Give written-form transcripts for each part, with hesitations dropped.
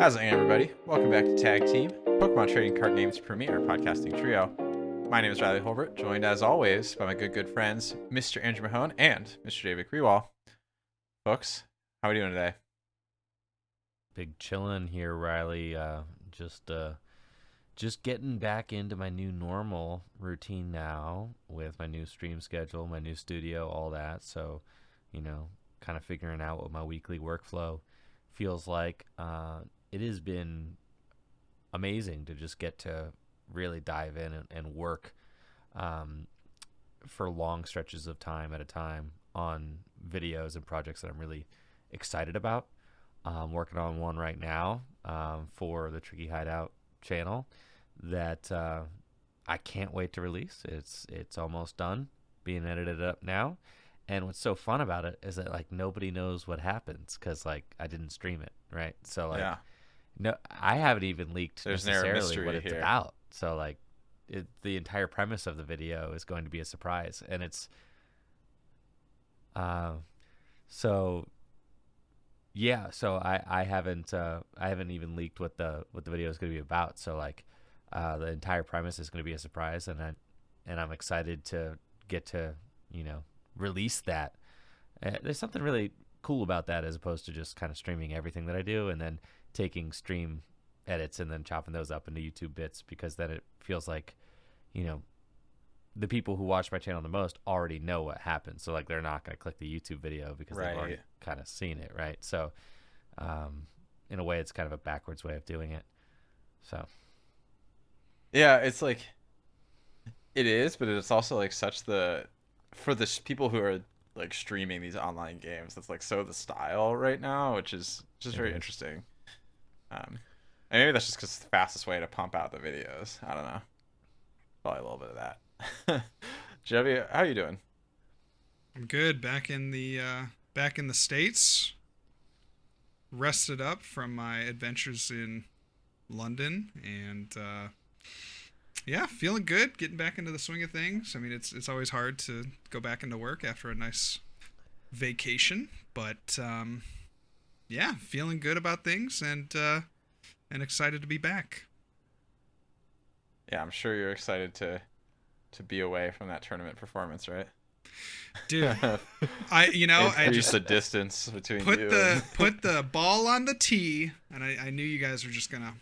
How's it going, everybody? Welcome back to Tag Team, Pokemon Trading Card Game's premier podcasting trio. My name is Riley Hulbert, joined as always by my good friends, Mr. Andrew Mahone and Mr. JW Kriewall. Folks, how are we doing today? Big chillin' here, Riley. Just getting back into my new normal routine now with my new stream schedule, my new studio, all that. So, kind of figuring out what my weekly workflow feels like. It has been amazing to just get to really dive in and work for long stretches of time at a time on videos and projects that I'm really excited about. I'm working on one right now for the Tricky Hideout channel that I can't wait to release. It's almost done, being edited up now. And what's so fun about it is that nobody knows what happens because I didn't stream it, right? So yeah. No, I haven't even leaked necessarily what it's here. about. So the entire premise of the video is going to be a surprise, and it's so I haven't even leaked what the video is going to be about. So the entire premise is going to be a surprise, and I'm excited to get to release that. There's something really cool about that as opposed to just kind of streaming everything that I do and then taking stream edits and then chopping those up into YouTube bits, because then it feels like the people who watch my channel the most already know what happens, so they're not going to click the YouTube video because they've already kind of seen it, right? So in a way it's kind of a backwards way of doing it. So yeah, it's it is, but it's also for the people who are streaming these online games, that's so the style right now, which is just very interesting. And maybe that's just because it's the fastest way to pump out the videos. I don't know. Probably a little bit of that. JW, how you doing? I'm good. Back in the States. Rested up from my adventures in London, and feeling good. Getting back into the swing of things. I mean, it's always hard to go back into work after a nice vacation, but feeling good about things and excited to be back. Yeah, I'm sure you're excited to be away from that tournament performance, right? Dude, I just the distance between put you. Put the ball on the tee, and I knew you guys were just gonna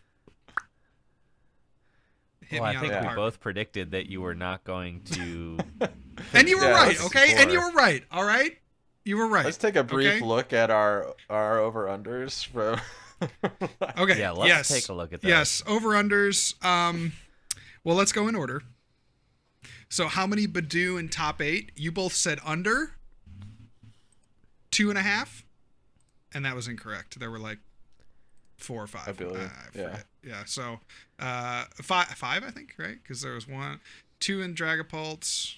hit me I out think of the we park. both predicted that you were not going to. And you were right, okay? And you were right, all right? You were right. Let's take a brief look at our over-unders from... Okay, yeah, let's take a look at that. Yes, over-unders. Well, let's go in order. So how many Badoo in top 8? You both said under 2.5, and that was incorrect. There were 4 or 5. I believe. Yeah. So 5, I think, right? Because there was 2 in Dragapult,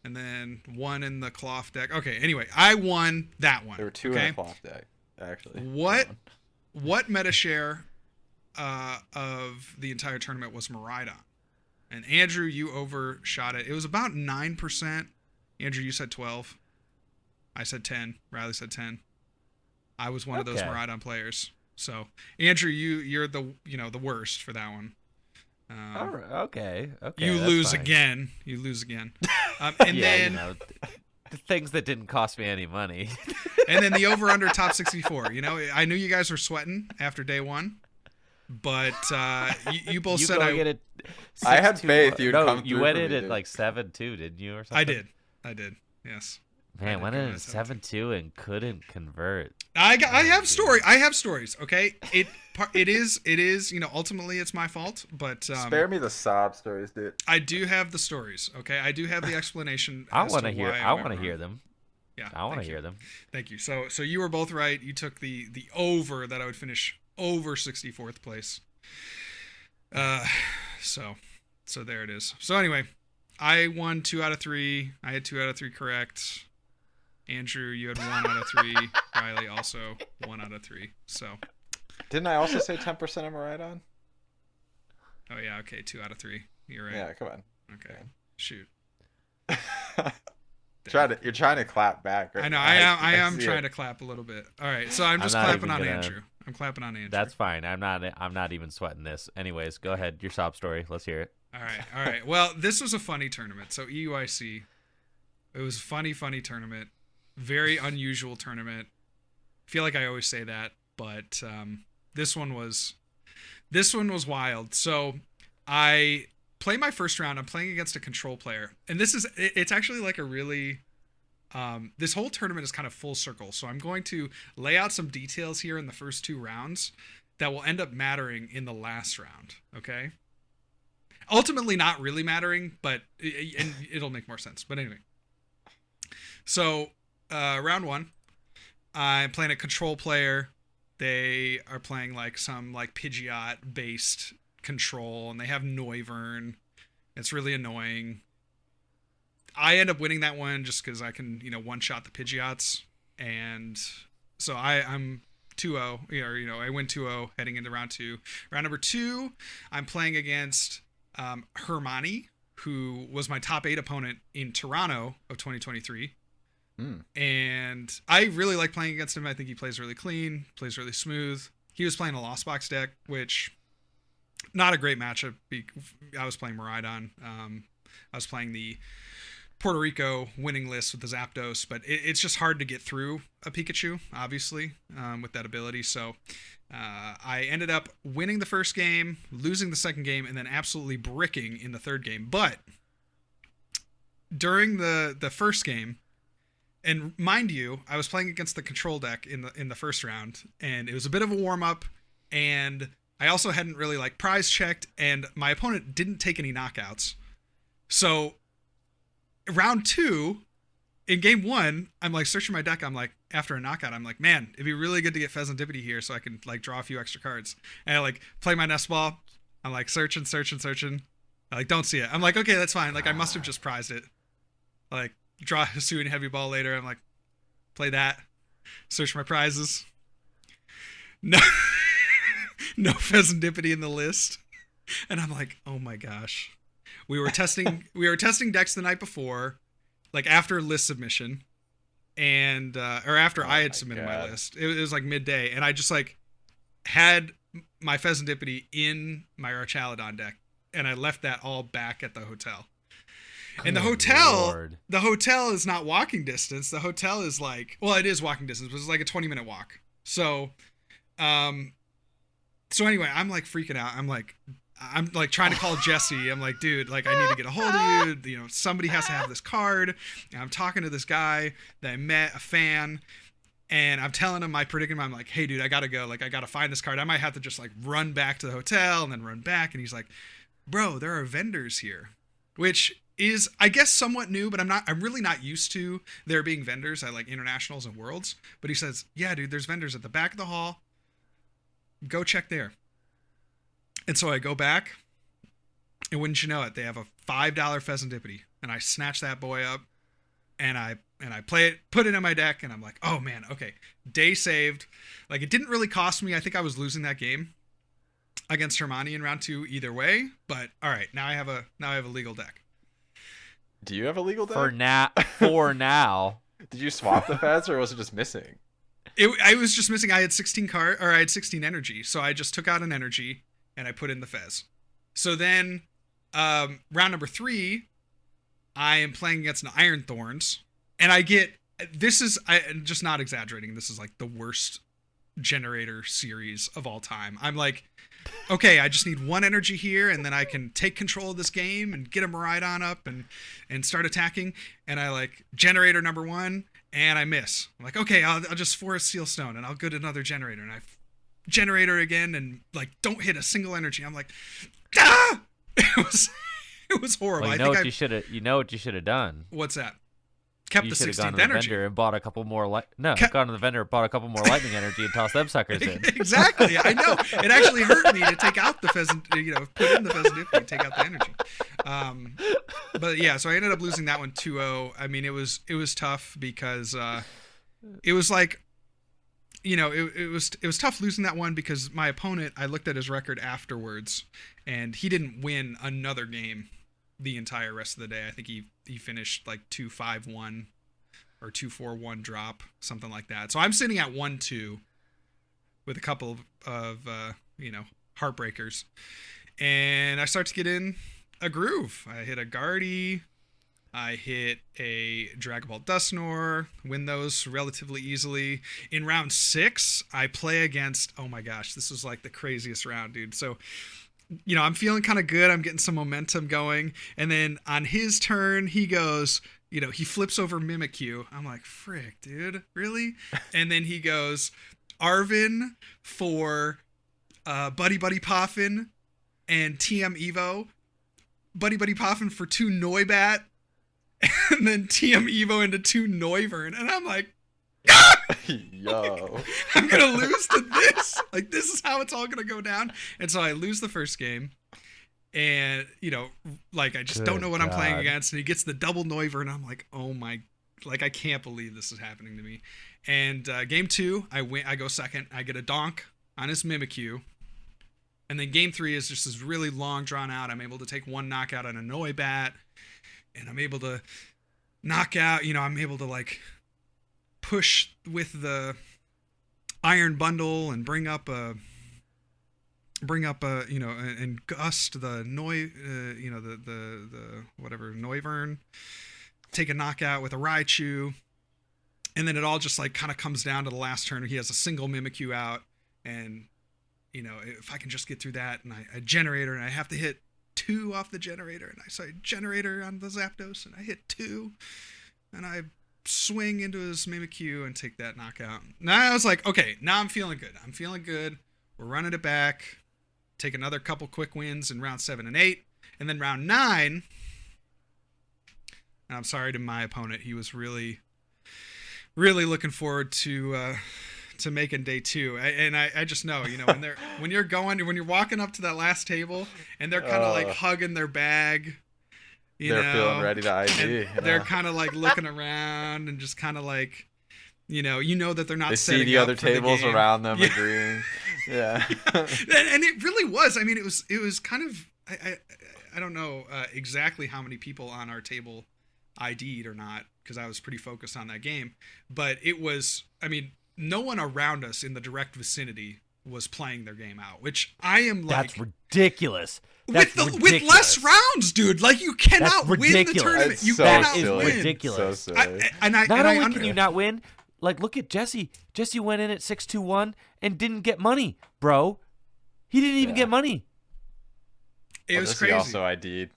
and then 1 in the cloth deck. Okay. Anyway, I won that one. There were 2 in the cloth deck, actually. What meta share of the entire tournament was Miraidon? And Andrew, you overshot it. It was about 9%. Andrew, you said 12. I said 10. Riley said 10. I was one of those Miraidon players. So, Andrew, you're the worst for that one. All right, okay. You lose fine. again. You lose again. And then the things that didn't cost me any money. And then the over/under top 64. I knew you guys were sweating after day one, but you both said I had faith you'd come through. You went in at 7-2, didn't you, or something? I did. Yes. Man, went in at 7-2 and couldn't convert. I have stories. Okay, it is. Ultimately, it's my fault. But spare me the sob stories, dude. I do have the stories. Okay, I do have the explanation. I want to hear. I want to hear them. Yeah, I want to hear them. Thank you. So you were both right. You took the over that I would finish over 64th place. So there it is. So anyway, I won 2 out of 3. I had 2 out of 3 correct. Andrew, you had 1 out of 3. Riley also 1 out of 3. So didn't I also say 10% of Miraidon? Oh yeah, okay, 2 out of 3. You're right. Yeah, come on. Okay, shoot. You're trying to clap back. Right? I know. I am trying to clap a little bit. All right, so I'm just clapping on Andrew. I'm clapping on Andrew. That's fine. I'm not even sweating this. Anyways, go ahead. Your sob story. Let's hear it. All right. Well, this was a funny tournament. So EUIC, it was a funny tournament. Very unusual tournament. I feel like I always say that, but this one was wild. So I play my first round. I'm playing against a control player, and it's actually like a really this whole tournament is kind of full circle. So I'm going to lay out some details here in the first 2 rounds that will end up mattering in the last round. Okay. Ultimately not really mattering, but it'll make more sense. But anyway. So round 1, I'm playing a control player. They are playing like some like Pidgeot based control, and they have Noivern. It's really annoying. I end up winning that one just because I can, one-shot the Pidgeots. And so I'm 2-0, or, I win 2-0 heading into round 2. Round number 2, I'm playing against Hermione, who was my top 8 opponent in Toronto of 2023. And I really like playing against him. I think he plays really clean, plays really smooth. He was playing a Lost Box deck, which not a great matchup. I was playing Miraidon. I was playing the Puerto Rico winning list with the Zapdos, but it's just hard to get through a Pikachu, obviously, with that ability. So I ended up winning the first game, losing the second game, and then absolutely bricking in the third game. But during the first game, and mind you, I was playing against the control deck in the first round, and it was a bit of a warm up, and I also hadn't really like prize checked, and my opponent didn't take any knockouts. So round 2, in game 1, I'm like searching my deck. I'm like, after a knockout, I'm like, man, it'd be really good to get Pheasantipity here so I can like draw a few extra cards. And I like play my nest ball. I'm like searching. I like don't see it. I'm like, okay, that's fine. Like I must have just prized it. Like draw a Hisuian Heavy Ball later. I'm like, play that. Search my prizes. No, no Pheasantipity in the list. And I'm like, oh my gosh. We were testing decks the night before, like after list submission, and or after I had submitted my list. It was like midday, and I just like had my Pheasantipity in my Archaludon deck, and I left that all back at the hotel. And the hotel is not walking distance. The hotel is like, well, it is walking distance, but it's like a 20-minute walk. So anyway, I'm like freaking out. I'm like trying to call Jesse. I'm like, dude, like I need to get a hold of you. Somebody has to have this card. And I'm talking to this guy that I met, a fan, and I'm telling him my predicament. I'm like, hey, dude, I gotta go. Like, I gotta find this card. I might have to just like run back to the hotel and then run back. And he's like, bro, there are vendors here, which is, I guess, somewhat new, but I'm really not used to there being vendors at like internationals and worlds. But he says, yeah, dude, there's vendors at the back of the hall. Go check there. And so I go back, and wouldn't you know it, they have a $5 Pheasantipity, and I snatch that boy up, and I play it, put it in my deck, and I'm like, oh man, okay, day saved. Like it didn't really cost me. I think I was losing that game against Hermione in round 2 either way. But all right, now I have a legal deck. Do you have a legal deck? For now. Did you swap the Fez, or was it just missing? I was just missing. I had 16 energy, so I just took out an energy. And I put in the Fez. So then, round number 3, I am playing against an Iron Thorns, and I'm just not exaggerating. This is like the worst generator series of all time. I'm like, okay, I just need 1 energy here, and then I can take control of this game and get a Miraidon up and start attacking. And I like generator number 1, and I miss. I'm like, okay, I'll just Forest Seal Stone, and I'll get another generator, and I generator again, and like don't hit a single energy. I'm like, ah! It was horrible. Well, what you should have done. What's that? Kept the 16th energy and bought a couple more gone to the vendor, bought a couple more lightning energy and tossed them suckers in. Exactly. I know. It actually hurt me to take out the pheasant, put in the pheasant and take out the energy. But yeah, so I ended up losing that one 2-0. I mean, it was tough because it was like, it was tough losing that one because my opponent, I looked at his record afterwards, and he didn't win another game the entire rest of the day. I think he finished like 2-5-1 or 2-4-1 drop, something like that. So I'm sitting at 1-2, with a couple of heartbreakers, and I start to get in a groove. I hit a Guardy, I hit a Dragon Ball Dusknoir, win those relatively easily. In round 6, I play against, oh my gosh, this was like the craziest round, dude. So, I'm feeling kind of good. I'm getting some momentum going. And then on his turn, he goes, he flips over Mimikyu. I'm like, frick, dude, really? And then he goes, Arvin for Buddy Buddy Poffin and TM Evo. Buddy Buddy Poffin for 2 Noibat. And then TM Evo into 2 Noivern. And I'm like, Yo. I'm going to lose to this. Like, this is how it's all going to go down. And so I lose the first game. And, I just don't know what I'm playing against. And he gets the double Noivern. And I'm like, oh my, I can't believe this is happening to me. And game 2, I win. I go second. I get a donk on his Mimikyu. And then game 3 is just this really long drawn out. I'm able to take 1 knockout on a Noibat. And I'm able to knock out, I'm able to push with the Iron Bundle and bring up a and gust the the whatever Noivern, take a knockout with a Raichu, and then it all just kind of comes down to the last turn. He has a single Mimikyu out, and if I can just get through that, and I generator, and I have to hit 2 off the generator, and I generator on the Zapdos, and I hit 2, and I swing into his Mimikyu and take that knockout. Now I was like, okay, now I'm feeling good. We're running it back. Take another couple quick wins in round 7 and 8, and then round 9. And I'm sorry to my opponent. He was really, really looking forward to making day 2. I just know, when you're walking up to that last table and they're kind of hugging their bag, they're feeling ready to ID. They're kind of looking around and just kind of that they're not. They setting see the up other for the tables game. around them agreeing. Yeah. And it really was. I mean, it was kind of. I don't know exactly how many people on our table ID'd or not, because I was pretty focused on that game. But it was. I mean, no one around us in the direct vicinity was playing their game out, which I am That's ridiculous. That's with less rounds, dude. You cannot win the tournament. It's You so cannot silly. win. Ridiculous. So silly. Not only can you not win, look at Jesse. Jesse went in at 6-2-1 and didn't get money, bro. He didn't even get money. It was crazy. He also ID'd.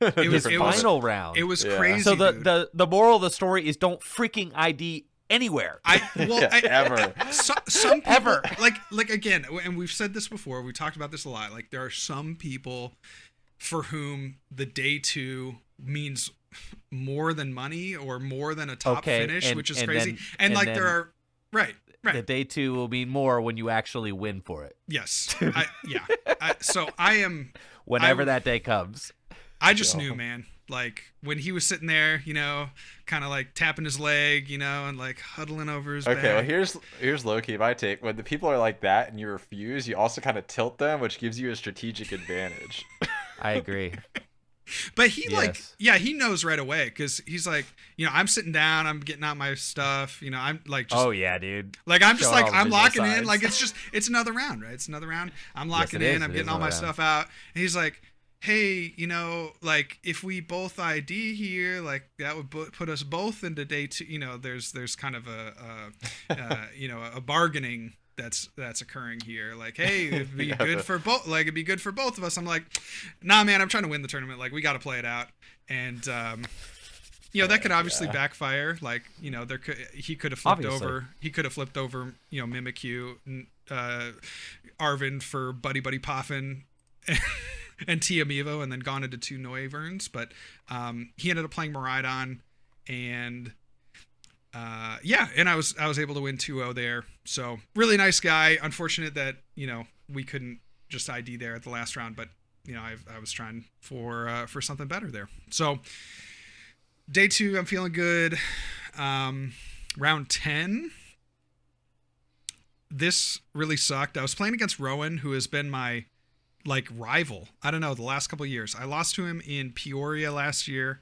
It was final round. It was crazy. So dude. the moral of the story is don't freaking ID anywhere. Ever. Some people, like again, and we've said this before. We talked about this a lot. There are some people for whom the day 2 means more than money or more than a top finish, which is crazy. There are right. The day 2 will mean more when you actually win for it. Yes. So I am. Whenever that day comes. I just knew, man. When he was sitting there, kind of tapping his leg, and huddling over his Okay, back. well here's low-key my take. When the people are like that and you refuse, you also kind of tilt them, which gives you a strategic advantage. I agree. But he he knows right away, because he's I'm sitting down, I'm getting out my stuff, I'm just, oh yeah, dude. I'm just I'm locking sides. in, it's another round, right? It's another round. I'm locking in, I'm getting all my stuff out, and he's like, hey, if we both ID here, that would put us both into day 2. There's kind of a bargaining that's occurring here. Hey, it'd be good for both. It'd be good for both of us. I'm like, nah, man, I'm trying to win the tournament. We got to play it out. And that could obviously backfire. He could have flipped over. He could have flipped over. Mimikyu, Arvin for Buddy Buddy Poffin. And TM Evo, and then gone into 2 Noiverns, but he ended up playing Miraidon, and and I was able to win 2-0 there. So really nice guy. Unfortunate that we couldn't just ID there at the last round, but I was trying for something better there. So day 2, I'm feeling good. Round 10, this really sucked. I was playing against Rowan, who has been my rival. I don't know, the last couple of years. I lost to him in Peoria last year,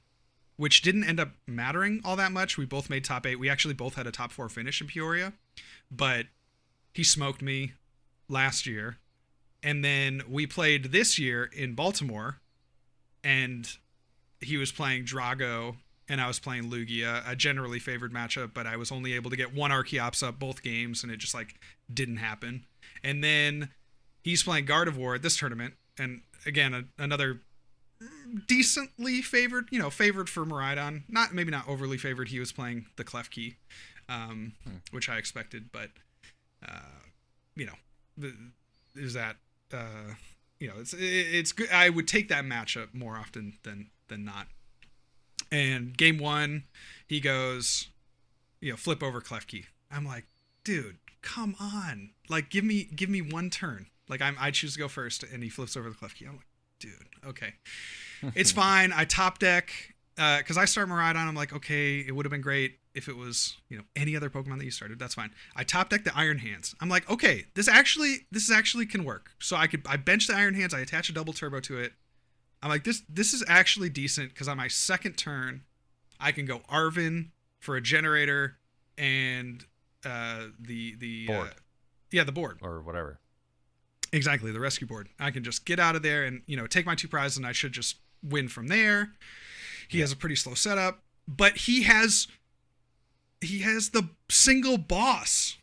which didn't end up mattering all that much. We both made top 8. We actually both had a top 4 finish in Peoria, but he smoked me last year. And then we played this year in Baltimore, and he was playing Drago, and I was playing Lugia, a generally favored matchup, but I was only able to get one Archeops up both games, and it just like didn't happen. And then he's playing Gardevoir at this tournament, and again, another decently favored, favored for Miraidon. Maybe not overly favored. He was playing the Klefki, which I expected, but is that it's good. I would take that matchup more often than not. And game 1, he goes, flip over Klefki. I'm like, dude, come on, like give me one turn. Like I choose to go first, and he flips over the Klefki. I'm like, dude, okay, it's fine. I top deck because I start Miraidon. I'm like, okay, it would have been great if it was any other Pokemon that you started. That's fine. I top deck the Iron Hands. I'm like, okay, this actually can work. So I bench the Iron Hands. I attach a double turbo to it. I'm like, this is actually decent because on my second turn, I can go Arven for a generator and the board. The board Or whatever. Exactly, the rescue board. I can just get out of there and take my 2 prizes, and I should just win from there. He has a pretty slow setup, but he has the single boss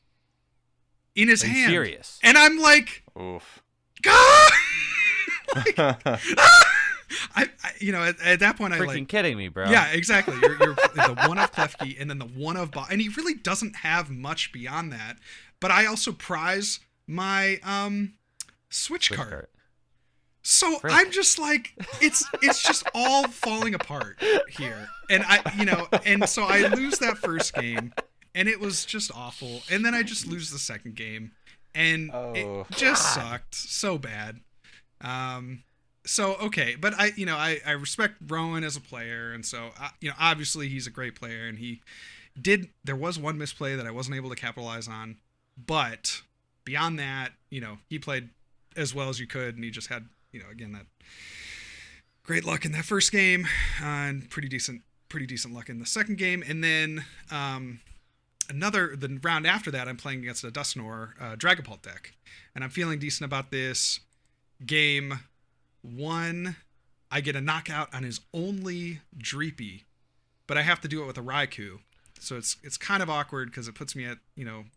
in his hand. Serious? And I'm like, oof. God! At that point, Freaking kidding me, bro. Yeah, exactly. You're the one of Klefki and then the one of and he really doesn't have much beyond that. But I also prize my switch card. So I'm just like, it's just all falling apart here, and and so I lose that first game, and it was just awful, and then I just lose the second game, and it just sucked so bad. So okay, but I respect Rowan as a player, and so obviously he's a great player, and there was one misplay that I wasn't able to capitalize on, but beyond that, he played as well as you could, and he just had again that great luck in that first game, and pretty decent luck in the second game, and then the round after that, I'm playing against a Dusknoir Dragapult deck, and I'm feeling decent about this. Game 1, I get a knockout on his only Dreepy, but I have to do it with a Raikou, so it's kind of awkward because it puts me at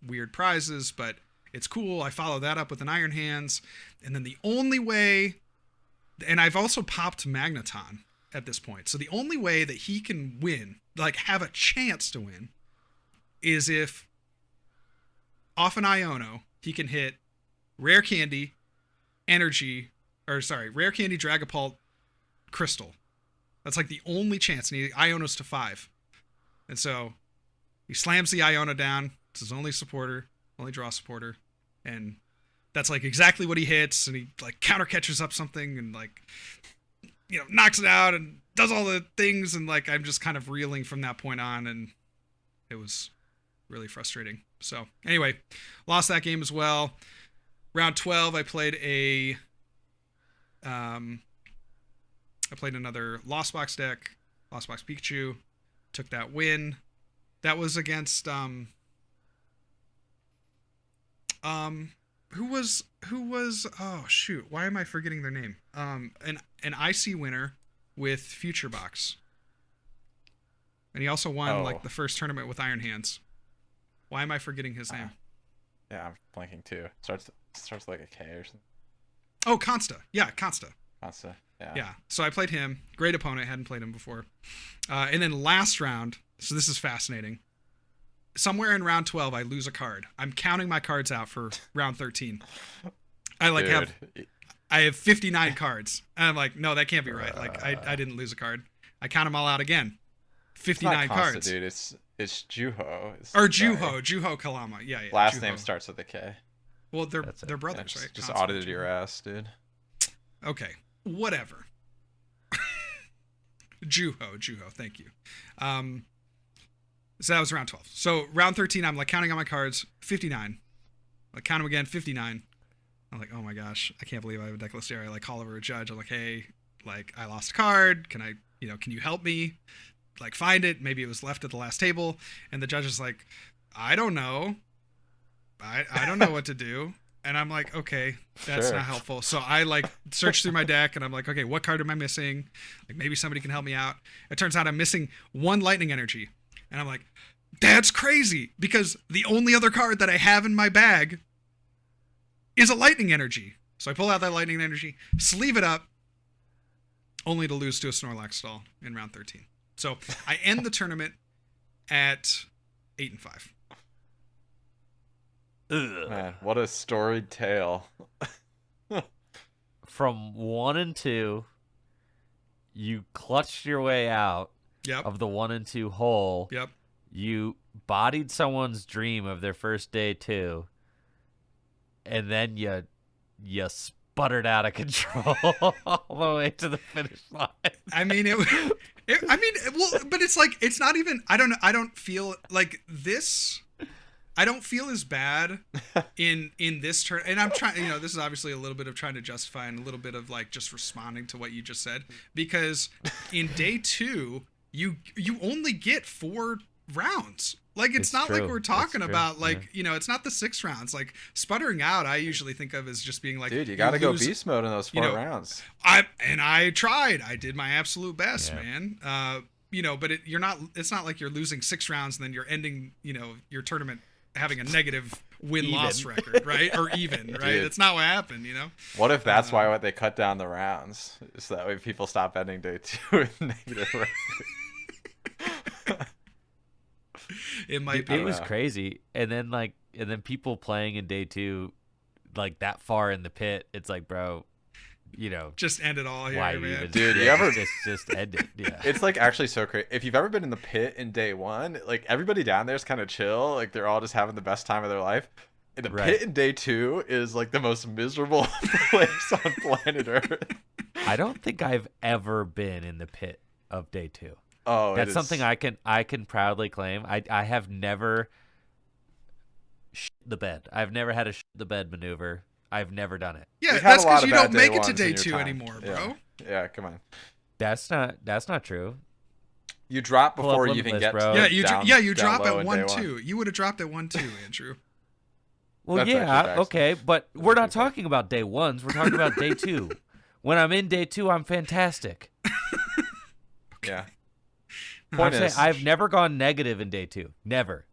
weird prizes, but it's cool. I follow that up with an Iron Hands, and then the only way, and I've also popped Magneton at this point, so the only way that he can win, like have a chance to win, is if off an Iono he can hit Rare Candy, Rare Candy, Dragapult, Crystal. That's like the only chance, and he Ionos to 5, and so he slams the Iono down. It's his only draw supporter, and that's like exactly what he hits, and he like counter catches up something and like knocks it out and does all the things, and like I'm just kind of reeling from that point on, and it was really frustrating. So anyway, lost that game as well. Round 12, I played another Lost Box deck, Lost Box Pikachu, took that win. That was against who was oh shoot, why am I forgetting their name? An IC winner with Future Box, and he also won like the first tournament with Iron Hands. Why am I forgetting his name? Yeah, I'm blanking too. Starts like a K or something. Oh, Consta. Yeah, Consta. Yeah. So I played him. Great opponent. Hadn't played him before. And then last round. So this is fascinating. Somewhere in round 12, I lose a card. I'm counting my cards out for round 13. I have 59 cards. And I'm like, no, that can't be right. Like I didn't lose a card. I count them all out again. 59 it's not cards. Consta, dude. It's Juho. Juho Kalama. Yeah. Last Juho. name starts with a K. Well, they're brothers, right? Just audited your ass, dude. Okay, whatever. Juho, thank you. So that was round 12. So round 13, I'm like counting on my cards, 59. I count them again, 59. I'm like, oh my gosh, I can't believe I have a deck list here. I like call over a judge. I'm like, hey, like I lost a card. Can you help me? Like find it. Maybe it was left at the last table. And the judge is like, I don't know. I don't know what to do. And I'm like, okay, that's Sure. not helpful. So I like search through my deck and I'm like, okay, what card am I missing? Like maybe somebody can help me out. It turns out I'm missing 1 lightning energy. And I'm like, that's crazy because the only other card that I have in my bag is a lightning energy. So I pull out that lightning energy, sleeve it up, only to lose to a Snorlax stall in round 13. So I end the tournament at 8-5. Ugh. Man, what a storied tale. From 1 and 2, you clutched your way out Yep. of the 1 and 2 hole. Yep. You bodied someone's dream of their first day 2, and then you sputtered out of control all the way to the finish line. I mean, well, but it's like, it's not even, I don't know. I don't feel like this. I don't feel as bad in this turn. And I'm trying, this is obviously a little bit of trying to justify and a little bit of like just responding to what you just said, because in day 2, you only get 4 rounds. Like, it's not true. like we're talking It's true. about like, it's not the 6 rounds. Like sputtering out, I usually think of as just being like, Dude, you got to go lose- beast mode in those 4 you know, rounds. I tried. I did my absolute best, Yeah. man. But it's not like you're losing 6 rounds and then you're ending, your tournament having a negative win-loss Even. record, right? Or even, right? Dude. That's not what happened, What if that's why they cut down the rounds? So that way people stop ending day 2 with negative record. It might It be. was know. crazy, and then people playing in day 2, like that far in the pit. It's like, bro, Just end it all here, why you man. even? Dude, you yeah, ever- just end it? Yeah. It's like actually so crazy. If you've ever been in the pit in day 1, like everybody down there is kind of chill. Like they're all just having the best time of their life. And the Right. pit in day 2 is like the most miserable place on planet Earth. I don't think I've ever been in the pit of day 2. Oh, That's something I can proudly claim. I have never shit the bed. I've never had a shit the bed maneuver. I've never done it. Yeah, You've had that's a lot because of you bad don't make day it to ones in day your 2 time. anymore, bro. Yeah, come on. That's not true. You drop Pull up before you even Limitless, get bro. to Yeah, you down drop low at in day 1-2. You would have dropped at 1-2, Andrew. Well, That's actually yeah, facts. okay, but That's we're not actually facts. talking about day 1s. We're talking about day 2. When I'm in day 2, I'm fantastic. Yeah. I'm Point saying is, I've never gone negative in day 2. Never.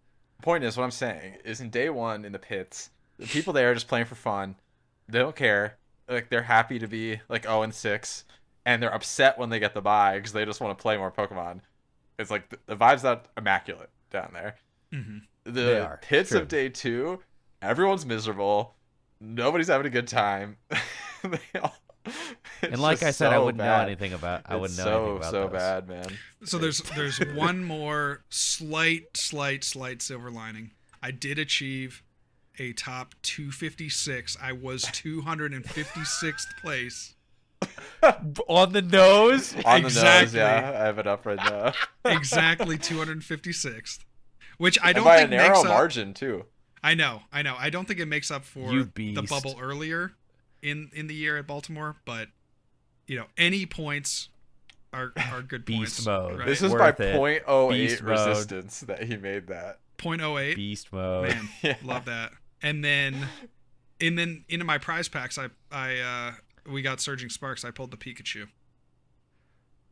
what I'm saying is in day 1 in the pits, the people there are just playing for fun. They don't care. Like they're happy to be like 0-6, and they're upset when they get the bye because they just want to play more Pokemon. It's like the vibes that immaculate down there. Mm-hmm. They The are. pits True. of day 2, everyone's miserable. Nobody's having a good time. They all- it's And like just I said, I so wouldn't know bad. anything about. I wouldn't It's know anything about so those. bad, man. So there's one more slight silver lining. I did achieve a top 256. I was 256th place. On the nose. On the nose, Exactly. yeah. I have it up right now. Exactly 256th. Which I And don't by think a narrow makes up. margin too. I know. I don't think it makes up for You the beast. bubble earlier in the year at Baltimore, but any points are good Beast points. mode. Right? This is Worth by it. 0.08 Beast mode. resistance that he made that. 0.08. Beast mode. Man, Yeah. love that. And then into my prize packs, we got Surging Sparks. I pulled the Pikachu.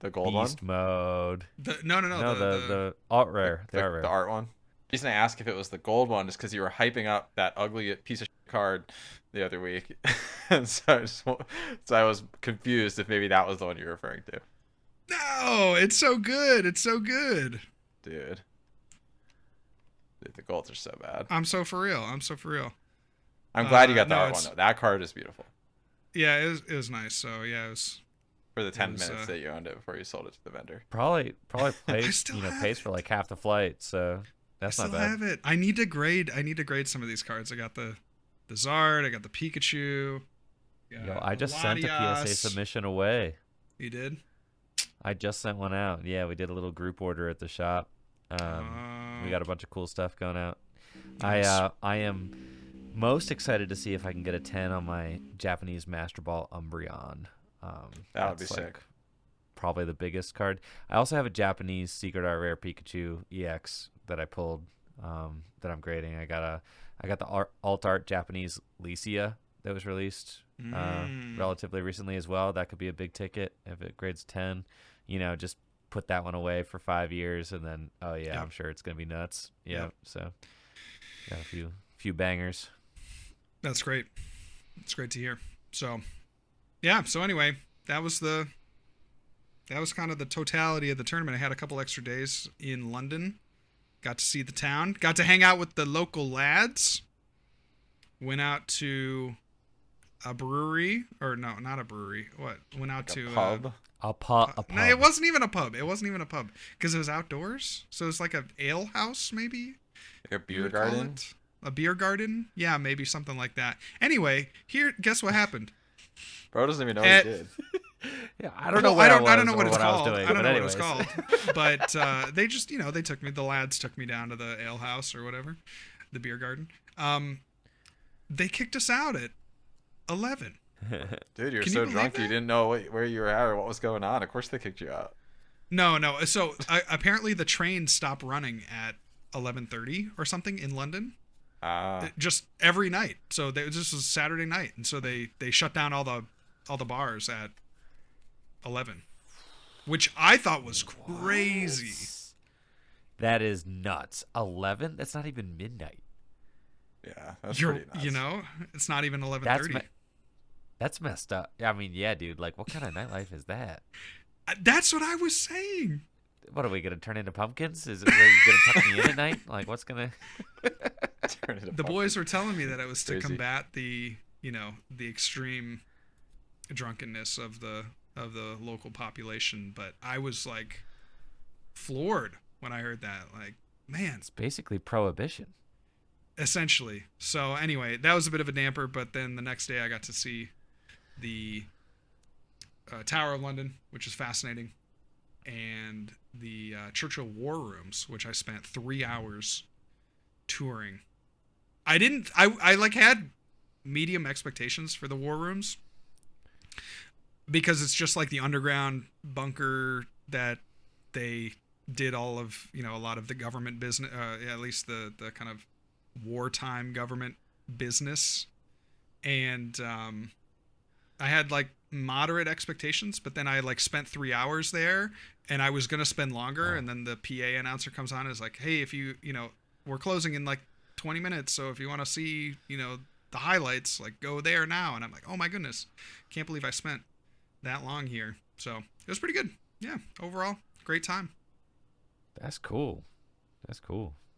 The gold Beast one? mode. No, The alt rare. The art rare. The art one? The reason I asked if it was the gold one is because you were hyping up that ugly piece of shit card the other week. And so I was confused if maybe that was the one you were referring to. No, it's so good. It's so good. Dude, the golds are so bad. I'm so for real. I'm glad you got the no, art one it's- though. That card is beautiful. Yeah, it was nice. So yeah, it was. For the 10 was, minutes that you owned it before you sold it to the vendor. Probably pays still have pays for it. like half the flight. So that's I not still bad. have it. I need to grade some of these cards. I got the Zard. I got the Pikachu. Yo, I just sent a PSA Latias. submission away. You did? I just sent one out. Yeah, we did a little group order at the shop. We got a bunch of cool stuff going out. Nice. I am most excited to see if I can get a 10 on my Japanese Master Ball Umbreon. That would be that's, sick. Probably the biggest card. I also have a Japanese Secret Art Rare Pikachu EX that I pulled that I'm grading. I got the alt art Japanese Lycia that was released relatively recently as well. That could be a big ticket if it grades 10. Just put that one away for 5 years, and then I'm sure it's gonna be nuts. Yeah, so got a few bangers. That's great. It's great to hear. So, yeah. So anyway, that was kind of the totality of the tournament. I had a couple extra days in London. Got to see the town. Got to hang out with the local lads. Went out to a brewery, or no, not a brewery. What? Went out to a pub. A pub. No, it wasn't even a pub. Because it was outdoors. So it's like an ale house, maybe. Like a beer garden. A beer garden? Yeah, maybe something like that. Anyway, guess what happened? Bro doesn't even know what he did. Yeah, I don't know what I don't know what it's called. I don't know what it's called. But they just, the lads took me down to the ale house or whatever, the beer garden. They kicked us out at 11. Dude, you're so drunk you didn't know where you were at or what was going on. Of course they kicked you out. No. So apparently the train stopped running at 11:30 or something in London. Just every night. So this was Saturday night, and so they shut down all the bars at 11, which I thought was crazy. That is nuts. 11? That's not even midnight. Yeah, that's pretty nuts. It's not even 11:30. That's messed up. I mean, yeah, dude. Like, what kind of nightlife is that? That's what I was saying. What are we gonna turn into pumpkins? Is it where you're gonna tuck me in at night? Like, what's gonna turn into the boys were telling me that it was to combat the extreme drunkenness of the local population, but I was like floored when I heard that. Like, man, it's basically prohibition. Essentially. So anyway, that was a bit of a damper, but then the next day I got to see the Tower of London, which is fascinating, and the Churchill War Rooms, which I spent 3 hours touring. I had medium expectations for the War Rooms because it's just like the underground bunker that they did all of, a lot of the government business, at least the kind of wartime government business. And I had like moderate expectations, but then I like spent 3 hours there and I was going to spend longer. And then the PA announcer comes on and is like, hey, if we're closing in like 20 minutes. So if you want to see, the highlights, like go there now. And I'm like, oh my goodness, can't believe I spent that long here. So it was pretty good. Yeah. Overall, great time. That's cool.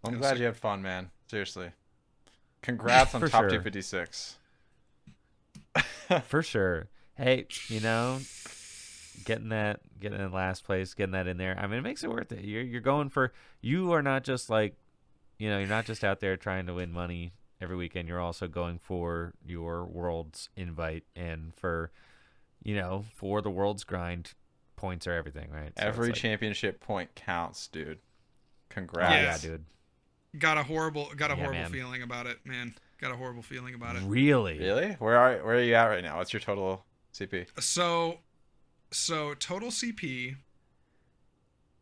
I'm glad you had fun, man. Seriously. Congrats on top 256. For sure. Hey, getting in last place, getting that in there. I mean, it makes it worth it. You're going for, you are not just like, you're not just out there trying to win money every weekend. You're also going for your world's invite, and for the world's grind, points are everything, right? So every championship point counts, dude. Congrats. Yeah, dude. Got a horrible feeling about it, man. Got a horrible feeling about it. Really? Where are you at right now? What's your total CP? So total CP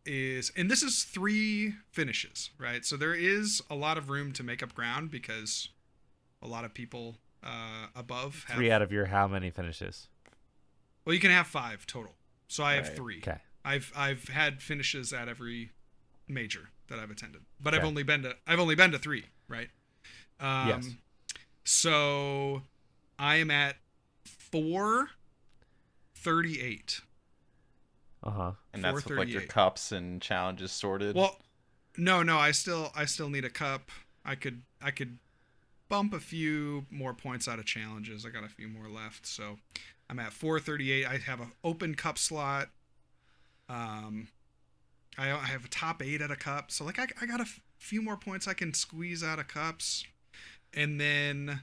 is, and this is 3 finishes, right? So there is a lot of room to make up ground because a lot of people above have 3 out of your how many finishes? Well, you can have 5 total. So I have 3. Okay. I've had finishes at every major that I've attended, but okay. I've only been to 3, right? Yes. So I am at 438. And that's with like your cups and challenges sorted. Well, no, I still need a cup. I could bump a few more points out of challenges. I got a few more left, so I'm at 438. I have an open cup slot. I have a top 8 at a cup, so like I got a few more points I can squeeze out of cups, and then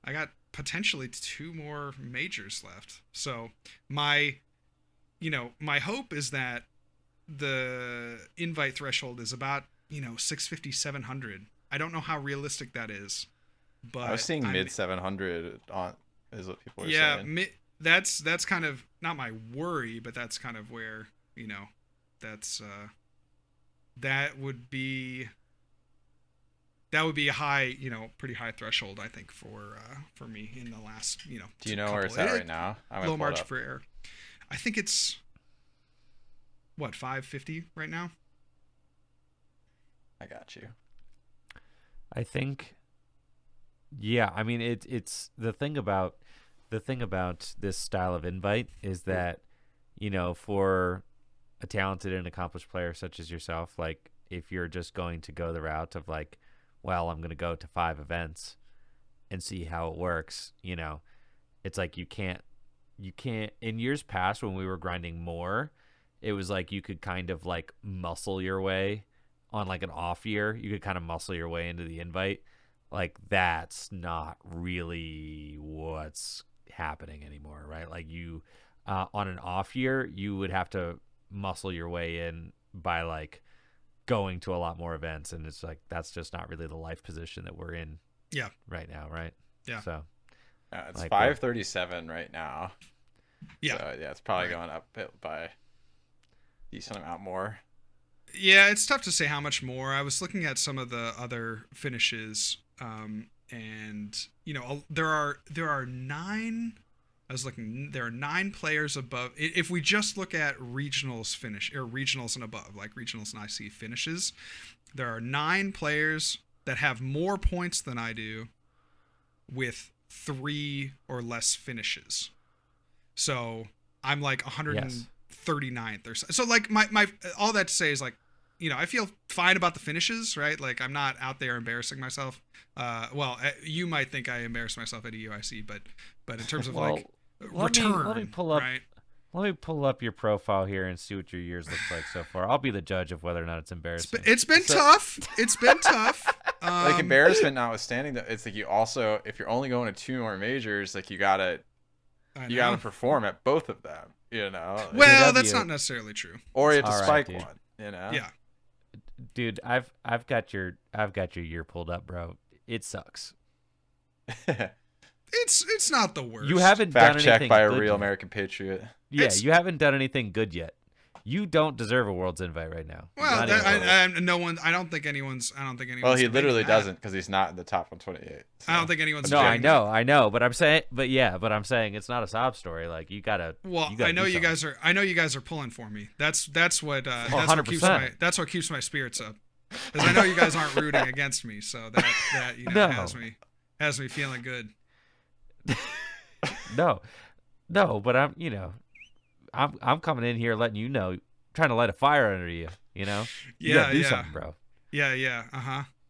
I got potentially 2 more majors left. So my hope is that the invite threshold is about 650, 700. I don't know how realistic that is, but I was seeing mid 700 on is what people are saying. Yeah, that's kind of not my worry, but that's kind of where that would be that would be a high, pretty high threshold, I think, for me in the last, Do you know where it's at right now? Low margin for error. I think it's what, 550 right now. I got you. I think, yeah. I mean, it's the thing about this style of invite is that, for a talented and accomplished player such as yourself, like if you're just going to go the route of like, well, I'm going to go to 5 events and see how it works, it's like you can't. In years past when we were grinding more, it was like you could kind of like muscle your way on like an off year. You could kind of muscle your way into the invite. Like that's not really what's happening anymore, right? Like you on an off year, you would have to muscle your way in by like going to a lot more events, and it's like that's just not really the life position that we're in right now, right? Yeah. So it's like 537 right now. Yeah. So, it's probably going up by a decent amount more. Yeah, it's tough to say how much more. I was looking at some of the other finishes, and there are 9. I was looking. There are 9 players above. If we just look at regionals finish or regionals and above, like regionals and IC finishes, there are 9 players that have more points than I do, with 3 or less finishes. So I'm like 139th or so. So like my all that to say is like, I feel fine about the finishes, right? Like I'm not out there embarrassing myself. Well, you might think I embarrass myself at EUIC, but in terms of like return, let me pull up. Right? Let me pull up your profile here and see what your years looks like so far. I'll be the judge of whether or not it's embarrassing. It's been tough. It's been tough. Like embarrassment notwithstanding, though, it's like you also, if you're only going to 2 more majors, like you gotta perform at both of them. Well, that's not necessarily true. Or you have to All spike right, one. Yeah. Dude, I've got your year pulled up, bro. It sucks. It's not the worst. You haven't Fact done checked anything by a good real yet. American patriot. Yeah, you haven't done anything good yet. You don't deserve a World's invite right now. Well, Not even close. I don't think anyone's. Well, he literally doesn't because he's not in the top 128. So. I don't think anyone's. No, I know, but I'm saying it's not a sob story. Like you gotta. Well, you gotta I know do you something. guys are. I know you guys are pulling for me. That's what. That's 100%. what keeps my spirits up. Because I know you guys aren't rooting against me, so that No. has me feeling good. No, but I'm coming in here letting you know, trying to light a fire under you. You gotta do something, bro. Yeah. Yep.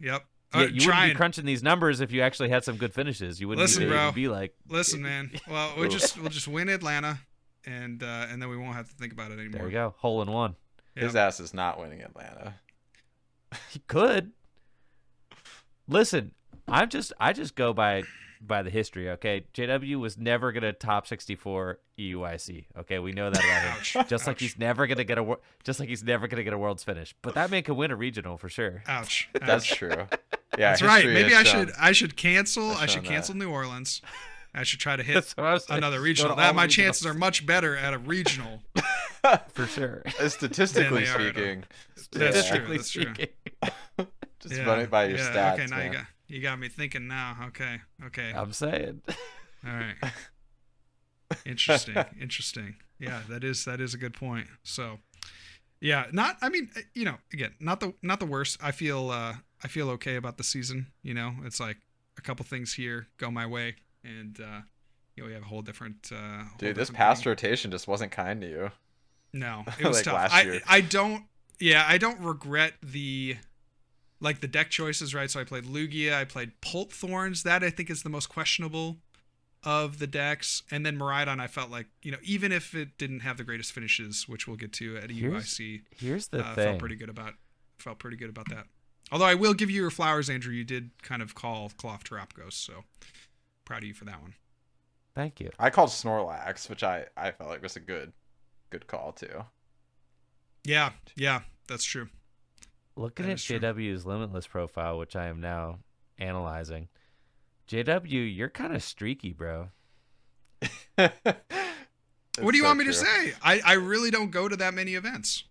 Yeah, you wouldn't be crunching these numbers if you actually had some good finishes. You wouldn't be like, listen, man. Well, we'll just win Atlanta, and then we won't have to think about it anymore. there you go, hole in one. His ass is not winning Atlanta. He could. Listen, I just go by the history. Okay, JW was never gonna top 64 EUIC. Okay, we know that about him. Just like he's never gonna get a World's finish. But that man could win a regional for sure. Ouch. That's true. Yeah, that's right. Maybe I shown. should cancel. I should that. cancel New Orleans. I should try to hit That's what I was saying. another regional. Go to all My regionals. chances are much better at a regional. For sure. Statistically Than they are at speaking. That's true. Statistically That's true. speaking. Just run it by your stats. Okay, now man. you got me thinking now. Okay. I'm saying. All right. Interesting. Yeah, that is a good point. So, yeah, again, not the worst. I feel okay about the season. It's like a couple things here go my way, and we have a whole different. Dude, this past rotation just wasn't kind to you. No, it was like tough. last year. I don't regret the deck choices, right? So I played Lugia, I played Pult Thorns. That I think is the most questionable of the decks. And then Miraidon, I felt like, even if it didn't have the greatest finishes, which we'll get to at UIC. Here's the thing. Felt pretty good about that. Although I will give you your flowers, Andrew. You did kind of call Cloth Terapgos, so proud of you for that one. Thank you. I called Snorlax, which I felt like was a good call too. Yeah, that's true. Looking That at is true. JW's Limitless profile, which I am now analyzing, JW, you're kind of streaky, bro. What do you want me to say? I really don't go to that many events.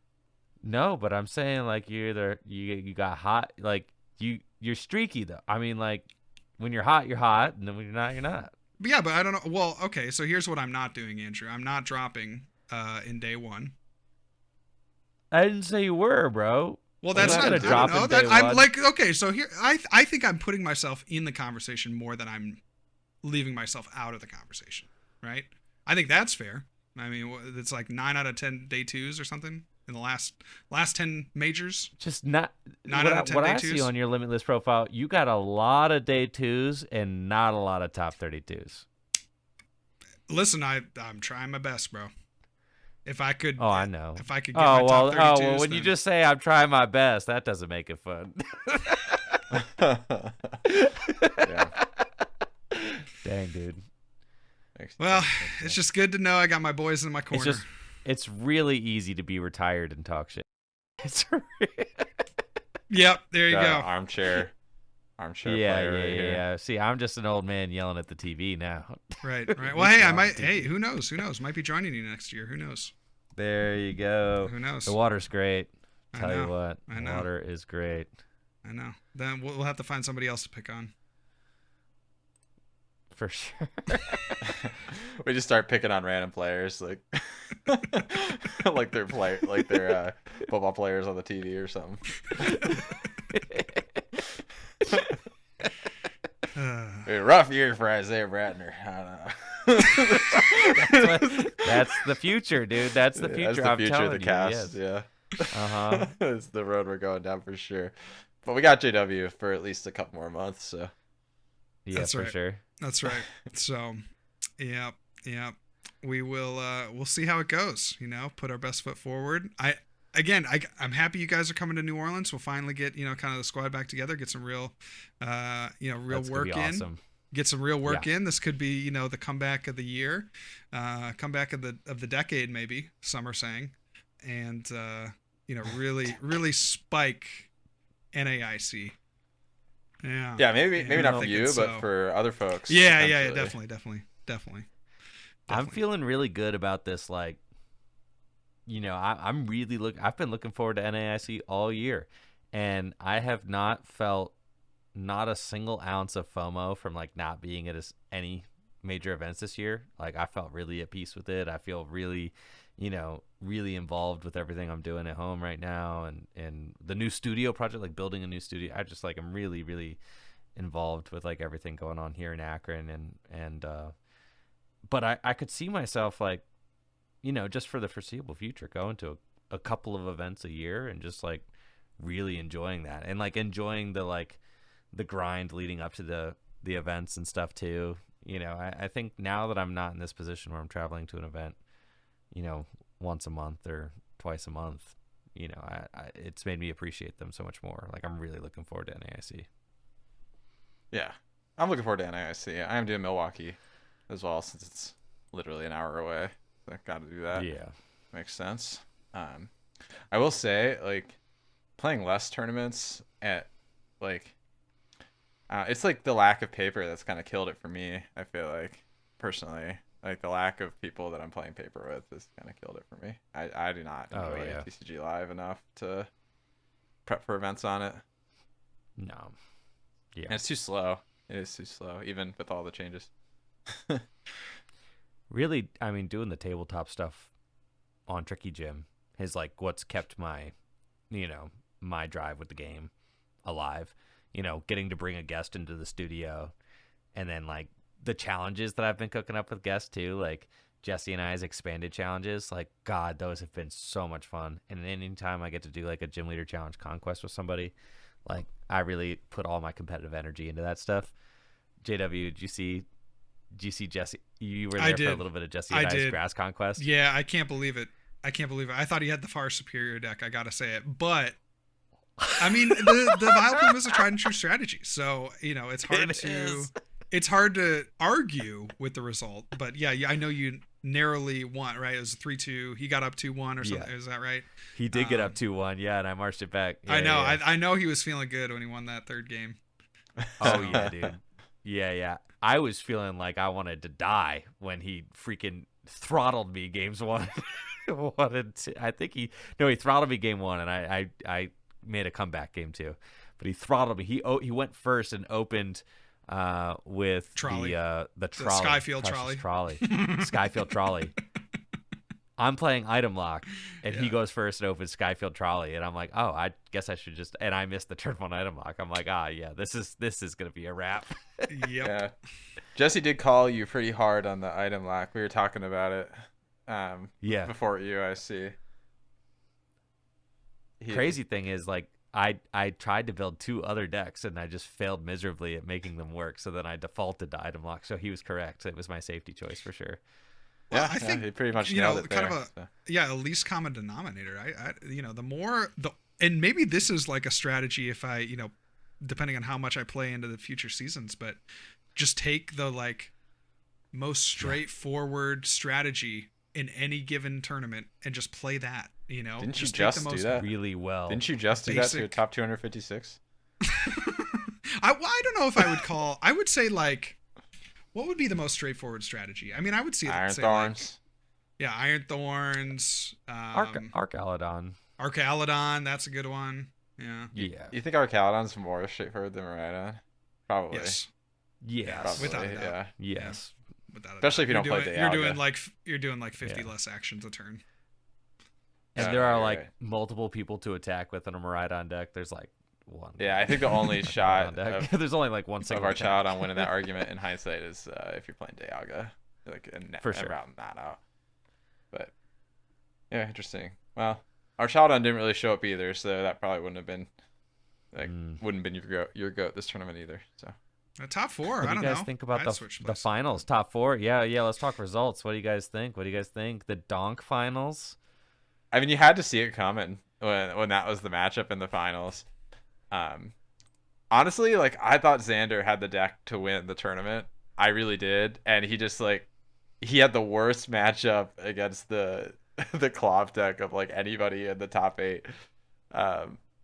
No, but I'm saying like you got hot, like you're streaky though. I mean, like when you're hot, and then when you're not, you're not. But yeah, but I don't know. Well, okay, so here's what I'm not doing, Andrew. I'm not dropping in day one. I didn't say you were, bro. Well, that's not. gonna drop I don't know. in day I'm one. like, okay, so here, I think I'm putting myself in the conversation more than I'm leaving myself out of the conversation, right? I think that's fair. I mean, it's like 9 out of 10 day twos or something in the last 10 majors. Just not 9 what out I, of 10 what day I twos. see on your Limitless profile. You got a lot of day twos and not a lot of top 32s. Listen, I'm trying my best, bro. If I could, Oh, I know. If I could get my top 32s, when you then- just say I'm trying my best, that doesn't make it fun. Yeah. Dang, dude. well, it's just good to know I got my boys in my corner. It's really easy to be retired and talk shit. It's Yep, there you Got go. an armchair yeah, player right here. yeah. See, I'm just an old man yelling at the TV now. Right. Well, hey, I might. Hey, who knows? Might be joining you next year. Who knows? There you go. Who knows? The water's great. I Tell you know, what, I know. water is great. I know. Then we'll have to find somebody else to pick on. For sure. We just start picking on random players, like like they're football players on the TV or something. A rough year for Isaiah Bratner. I don't know. That's the future, dude. That's the future. That's the I'm future telling of the you, cast. yes. Yeah. Uh-huh. It's the road we're going down for sure. But we got JW for at least a couple more months, so Yeah, That's for right. sure. That's right. So, yeah. We will. We'll see how it goes. Put our best foot forward. I'm happy you guys are coming to New Orleans. We'll finally get kind of the squad back together. Get some real, real That's gonna work be in. awesome. Get some real work in. This could be the comeback of the year, comeback of the decade, maybe some are saying, and really spike NAIC. Yeah. yeah, maybe I not for think you, it's but so. for other folks. Yeah, potentially. definitely. I'm feeling really good about this. Like, I'm really I've been looking forward to NAIC all year, and I have not felt not a single ounce of FOMO from like not being at any major events this year. Like, I felt really at peace with it. I feel really, really involved with everything I'm doing at home right now, and the new studio project, like building a new studio. I just I'm really, really involved with like everything going on here in Akron, and but I could see myself like, just for the foreseeable future, going to a couple of events a year and just like really enjoying that, and like enjoying the grind leading up to the events and stuff too. I think now that I'm not in this position where I'm traveling to an event, once a month or twice a month, it's made me appreciate them so much more. Like, I'm really looking forward to NAIC. Yeah, I'm looking forward to NIC. I am doing Milwaukee as well, since it's literally an hour away. I got to do that. Yeah. Makes sense. I will say, like, playing less tournaments at it's like the lack of paper that's kind of killed it for me. I feel like, personally, like the lack of people that I'm playing paper with has kind of killed it for me. I do not enjoy TCG Live enough to prep for events on it. No. Yeah. And it's too slow. It is too slow, even with all the changes. Really, I mean, doing the tabletop stuff on Tricky Gym is like what's kept my, my drive with the game alive. Getting to bring a guest into the studio, and then like the challenges that I've been cooking up with guests too, like Jesse and I's expanded challenges. Like, God, those have been so much fun. And anytime I get to do like a gym leader challenge conquest with somebody, like, I really put all my competitive energy into that stuff. JW, did you see Jesse? You were there for a little bit of Jesse and I's grass conquest. Yeah, I can't believe it. I thought he had the far superior deck. I gotta say it, but I mean, the Vileplume is a tried and true strategy, so it's hard to argue with the result. But yeah, I know you narrowly won, right? It was 3-2. He got up 2-1 or something. Yeah. Is that right? He did get up 2-1, yeah, and I marched it back. Yeah, I know. Yeah. I know he was feeling good when he won that third game. Oh yeah, dude. Yeah. I was feeling like I wanted to die when he freaking throttled me games 1. I think he throttled me game 1, and I made a comeback game 2. but he throttled me. He went first and opened with Trolley. the trolley, Skyfield Precious trolley. Skyfield trolley. I'm playing item lock, and he Yeah. goes first and opens Skyfield trolley, and I'm like, oh, I guess I should just. And I missed the turn 1 item lock. I'm like, yeah, this is gonna be a wrap. Yep. Yeah. Jesse did call you pretty hard on the item lock. We were talking about it Yeah. before UIC. Crazy thing is, like, I tried to build 2 other decks, and I just failed miserably at making them work. So then I defaulted to item lock. So he was correct. It was my safety choice for sure. Well, Yeah, I think he pretty much you nailed know, it kind there, of so. a least common denominator. And maybe this is like a strategy if I, depending on how much I play into the future seasons, but just take the like most straightforward strategy in any given tournament and just play that. Didn't you just just take the do most that? Really well. Didn't you just do that to a basic- top 256? I don't know if I would call. I would say like, what would be the most straightforward strategy? I mean, I would see Iron say, Thorns. Like, Iron Thorns. Arcaladon. Arcaladon, that's a good one. Yeah. Yeah. You think Arcaladon's more straightforward than Maridon? Probably. Yes. Yes. Probably, Without a doubt. yeah. Yes. Without a Especially doubt. if you don't play You're Dialga. doing like 50 Yeah. less actions a turn. And Yeah, there are you're like right. multiple people to attack with in a Maridon deck. There's like one. Yeah, I think the only shot deck. of, There's only like one of single our attack. child on winning that argument in hindsight is if you're playing Dialga, like For sure. routing that out. But yeah, interesting. Well, our child on didn't really show up either, so that probably wouldn't have been wouldn't have been your goat this tournament either. So Top 4, What I do don't you guys know. think about I'd switch the places. finals? Top 4? Yeah. Let's talk results. What do you guys think? The Donk finals? I mean, you had to see it coming when that was the matchup in the finals. Honestly, like I thought Xander had the deck to win the tournament. I really did, and he just like he had the worst matchup against the the Clov deck of like anybody in the top 8.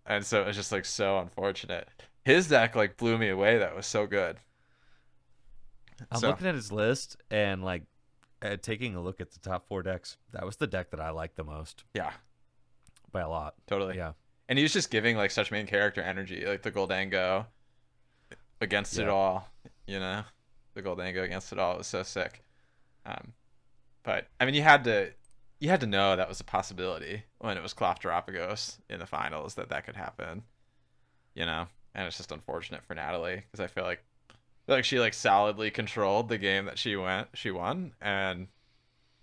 And so it was just like so unfortunate. His deck like blew me away. That was so good. I'm looking at his list and like taking a look at the top 4 decks. That was the deck that I liked the most Yeah, by a lot. totally. Yeah. And he was just giving like such main character energy, like the Goldango against it Yeah. all, the Goldango against it all. It was so sick. But I mean, you had to know that was a possibility when it was Clopteropagos in the finals that could happen, and it's just unfortunate for Natalie because I feel like she like solidly controlled the game that she won and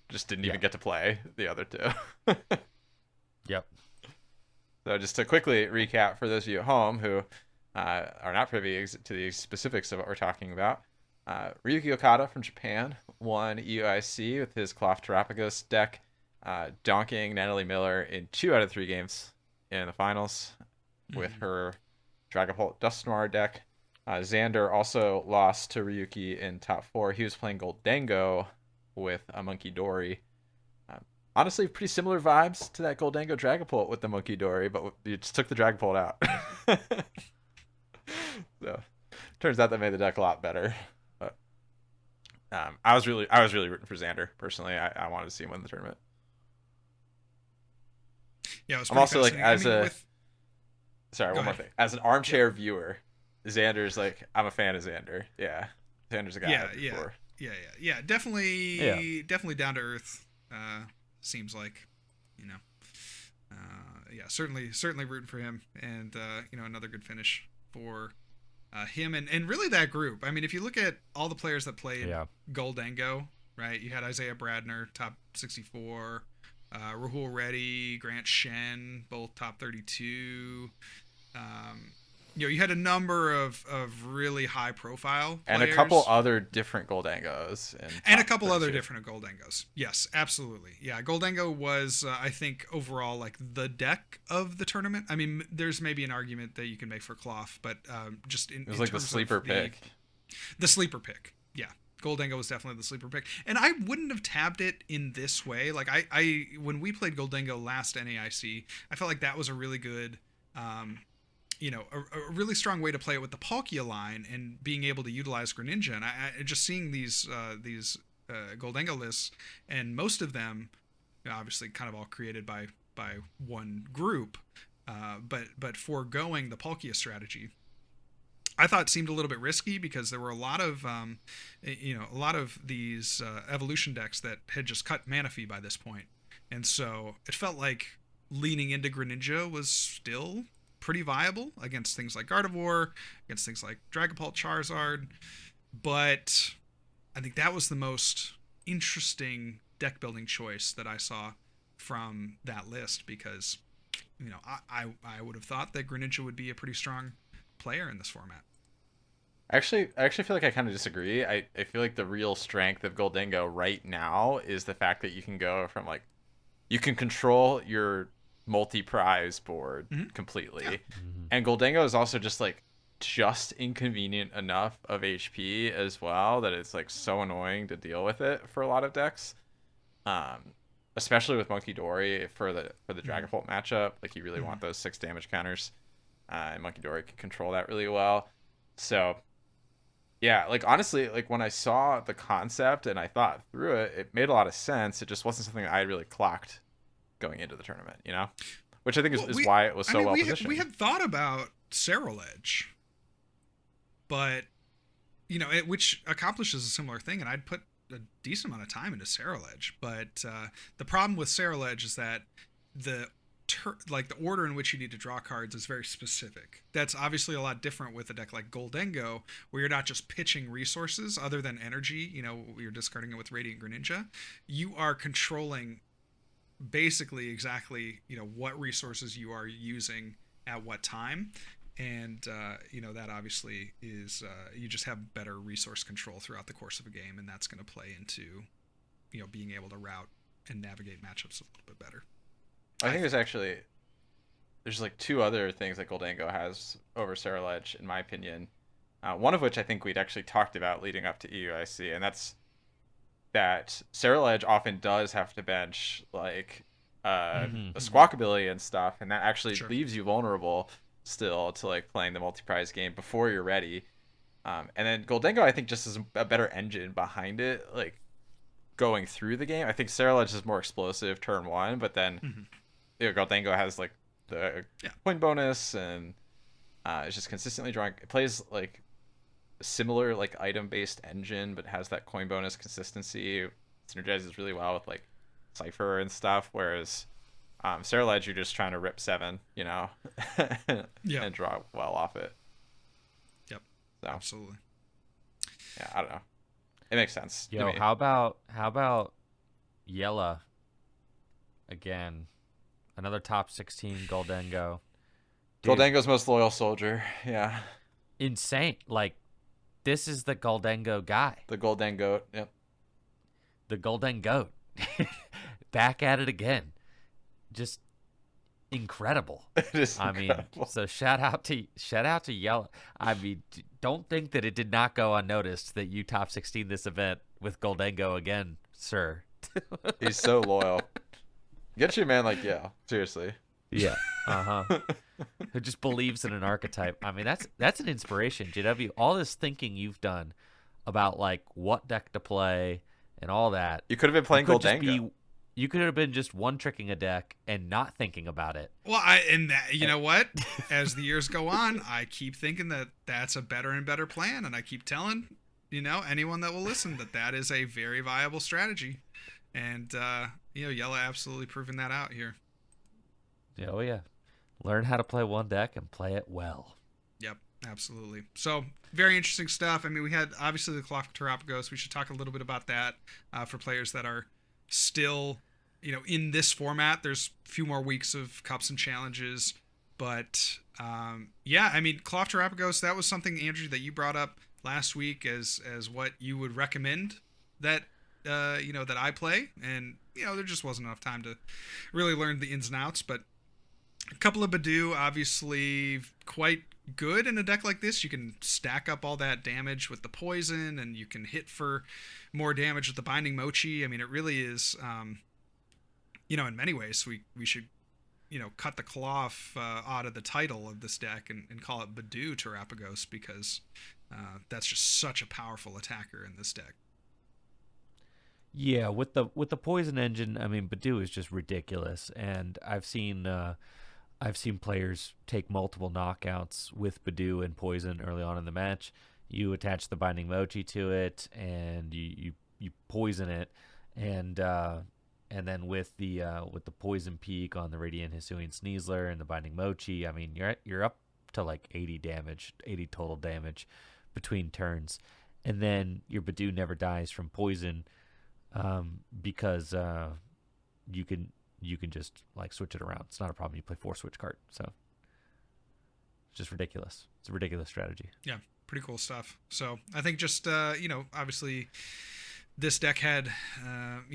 just didn't even get to play the other 2. Yep. So just to quickly recap for those of you at home who are not privy to the specifics of what we're talking about, Ryuki Okada from Japan won EUIC with his Clopteropagos deck, donking Natalie Miller in 2 out of 3 games in the finals with her Dragapult Dust Noir deck. Xander also lost to Ryuki in top 4. He was playing Goldango with a Monkey Dory. Honestly, pretty similar vibes to that Goldango Dragapult with the Monkey Dory, but you just took the Dragapult out. So, turns out that made the deck a lot better. But I was really rooting for Xander personally. I wanted to see him win the tournament. Yeah, it was I'm also like fascinating. sorry, Go one more ahead. thing. As an armchair viewer, Xander's like I'm a fan of Xander. Yeah, Xander's a guy. Yeah, definitely down to earth. Seems like, certainly rooting for him, and another good finish for him and really that group. I mean, if you look at all the players that played Goldango, right? You had Isaiah Bradner, top 64, Rahul Reddy, Grant Shen, both top 32. You had a number of really high profile players. And a couple other different Goldangos. And a couple other different Goldangos. Yes, absolutely. Yeah, Goldango was, I think, overall, like, the deck of the tournament. I mean, there's maybe an argument that you can make for Cloth, but just in It was like the sleeper pick. The sleeper pick, yeah. Goldango was definitely the sleeper pick. And I wouldn't have tabbed it in this way. Like, I when we played Goldango last NAIC, I felt like that was a really good... a really strong way to play it with the Palkia line and being able to utilize Greninja. And I just seeing these Goldango lists, and most of them, obviously, kind of all created by one group. but foregoing the Palkia strategy, I thought seemed a little bit risky because there were a lot of these evolution decks that had just cut mana fee by this point, and so it felt like leaning into Greninja was still pretty viable against things like Gardevoir, against things like Dragapult, Charizard, but I think that was the most interesting deck building choice that I saw from that list because I would have thought that Greninja would be a pretty strong player in this format. I actually feel like I kind of disagree. I feel like the real strength of Goldengo right now is the fact that you can go from like you can control your multi-prize board completely. Yeah. And Goldengo is also just inconvenient enough of HP as well that it's like so annoying to deal with it for a lot of decks. Especially with Monkey Dory for the Dragapult matchup, like you really want those 6 damage counters. And Monkey Dory can control that really well. So yeah, like honestly, like when I saw the concept and I thought through it, it made a lot of sense. It just wasn't something that I had really clocked going into the tournament, which I think is why it was so well positioned. We had thought about Cerulege, but which accomplishes a similar thing, and I'd put a decent amount of time into Cerulege. But the problem with Cerulege is that the order in which you need to draw cards is very specific. That's obviously a lot different with a deck like Goldengo, where you're not just pitching resources other than energy. You're discarding it with Radiant Greninja. You are controlling basically exactly what resources you are using at what time, and that obviously is you just have better resource control throughout the course of a game, and that's going to play into being able to route and navigate matchups a little bit better. I think there's like 2 other things that Goldengo has over Cerulege, in my opinion. One of which I think we'd actually talked about leading up to EUIC, and that's that Cerulege often does have to bench like a squawk ability and stuff, and that actually leaves you vulnerable still to like playing the multi-prize game before you're ready. And then Goldengo, I think, just is a better engine behind it, like going through the game. I think Cerulege is more explosive turn 1, but then Goldengo has like the point bonus and it's just consistently drawing. It plays like a similar like item based engine, but has that coin bonus consistency. It synergizes really well with like Cypher and stuff, whereas Cerulege, you're just trying to rip 7, and draw well off it. Yep. So, absolutely. Yeah, I don't know. It makes sense. Yo, how about Yella again? Another top 16 Goldengo. Dude, Goldengo's most loyal soldier. Yeah. Insane. Like, this is the Goldengo guy. The Golden Goat. Yep. The Golden Goat. Back at it again. Just incredible. It is incredible. I mean, so shout out to Yella. I mean, don't think that it did not go unnoticed that you top 16 this event with Goldengo again, sir. He's so loyal. Get your man like seriously. Yeah. Who just believes in an archetype. I mean, that's an inspiration, JW. All this thinking you've done about like what deck to play and all that. You could have been playing Goldengo. You could have been just one-tricking a deck and not thinking about it. Well, you know what? As the years go on, I keep thinking that that's a better and better plan, and I keep telling anyone that will listen that is a very viable strategy, and Yella absolutely proving that out here. Oh yeah, learn how to play one deck and play it well. Yep, absolutely. So very interesting stuff. I mean, we had obviously the Clock Terapagos. We should talk a little bit about that for players that are still in this format. There's a few more weeks of cups and challenges, but I mean, Cloth Terapagos, that was something, Andrew, that you brought up last week as what you would recommend that that I play, and there just wasn't enough time to really learn the ins and outs. But a couple of Badoo, obviously quite good in a deck like this. You can stack up all that damage with the poison, and you can hit for more damage with the Binding Mochi. I mean, it really is in many ways we should cut the cloth out of the title of this deck and call it Badoo Terapagos, because that's just such a powerful attacker in this deck. Yeah, with the poison engine, I mean, Badoo is just ridiculous, and I've seen I've seen players take multiple knockouts with Badoo and Poison early on in the match. You attach the Binding Mochi to it, and you poison it, and then with the Poison Peak on the Radiant Hisuian Sneasler and the Binding Mochi, I mean you're up to like 80 damage, 80 total damage between turns, and then your Badoo never dies from poison, because you can just like switch it around. It's not a problem. You play 4 switch card, so it's just ridiculous. It's a ridiculous strategy. Yeah, pretty cool stuff. So I think just obviously this deck had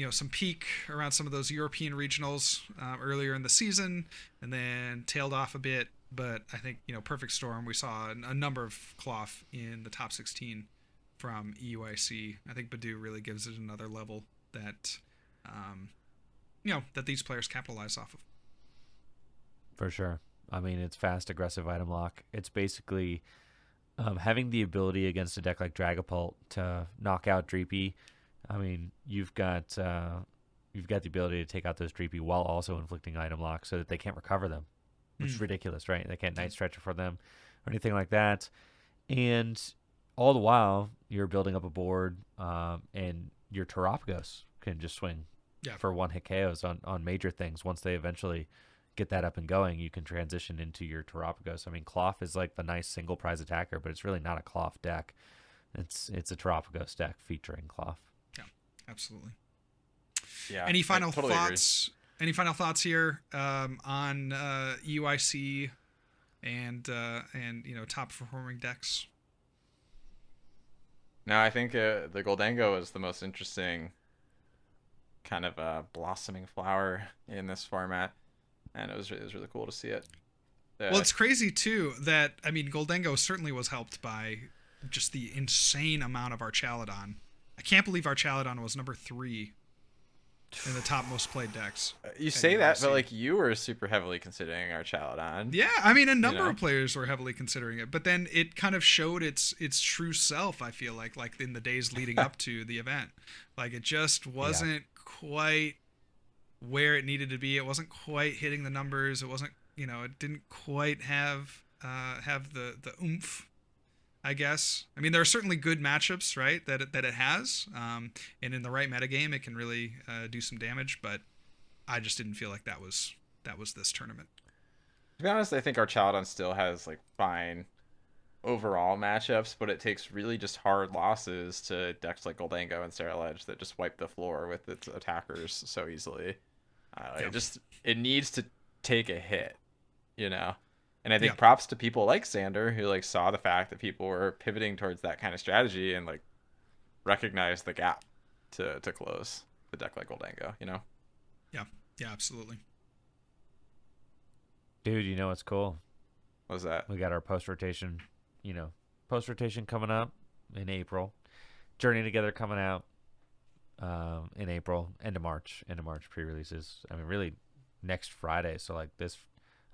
some peak around some of those European regionals earlier in the season, and then tailed off a bit. But I think Perfect Storm, we saw a number of cloth in the top 16 from EUIC. I think Badoo really gives it another level that that these players capitalize off of. For sure. I mean, it's fast, aggressive item lock. It's basically having the ability against a deck like Dragapult to knock out Dreepy. I mean, you've got the ability to take out those Dreepy while also inflicting item lock so that they can't recover them, which is ridiculous, right? They can't Night Stretcher for them or anything like that. And all the while, you're building up a board, and your Terapagos can just swing for one-hit KOs on major things. Once they eventually get that up and going, you can transition into your Terapagos. I mean, Cloth is like the nice single prize attacker, but it's really not a Cloth deck. It's a Terapagos deck featuring Cloth. Yeah, absolutely. Yeah. Any final totally thoughts? Agree. Any final thoughts here on UIC and top performing decks? No, I think the Goldango is the most interesting kind of blossoming flower in this format, and it was really cool to see it. Well, it's crazy too that Goldango certainly was helped by just the insane amount of Archaladon. I can't believe Archaladon was number 3 in the top most played decks. You say that, but like you were super heavily considering Archaladon. Yeah, I mean a number of players were heavily considering it, but then it kind of showed its true self. I feel like in the days leading up to the event, like it just wasn't quite where it needed to be. It wasn't quite hitting the numbers. It wasn't, it didn't quite have the oomph, I guess. I mean, there are certainly good matchups, right, that it has, and in the right metagame, it can really do some damage. But I just didn't feel like that was this tournament. To be honest, I think Archaladon still has like fine overall matchups, but it takes really just hard losses to decks like Goldango and Saraledge that just wipe the floor with its attackers so easily. It needs to take a hit, And I think props to people like Sander who like saw the fact that people were pivoting towards that kind of strategy and like recognized the gap to close the deck like Goldango, Yeah, absolutely. Dude, you know what's cool? What was that? We got our post-rotation coming up in April. Journey Together coming out in April, end of March pre-releases. I mean, really next Friday. So like this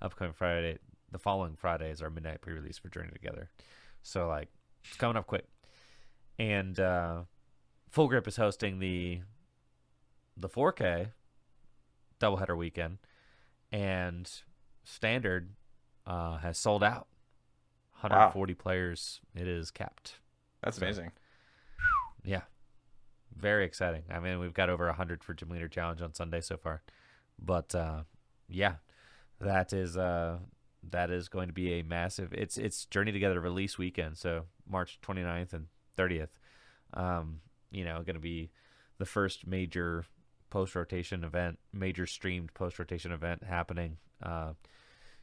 upcoming Friday, the following Friday is our midnight pre-release for Journey Together. So like it's coming up quick. And Full Grip is hosting the 4K doubleheader weekend, and Standard has sold out. 140 players. It is capped. That's amazing. Yeah. Very exciting. I mean, we've got over 100 for Gym Leader Challenge on Sunday so far. But yeah, that is going to be a massive. It's Journey Together release weekend, so March 29th and 30th. Going to be the first major post-rotation event, major streamed post-rotation event happening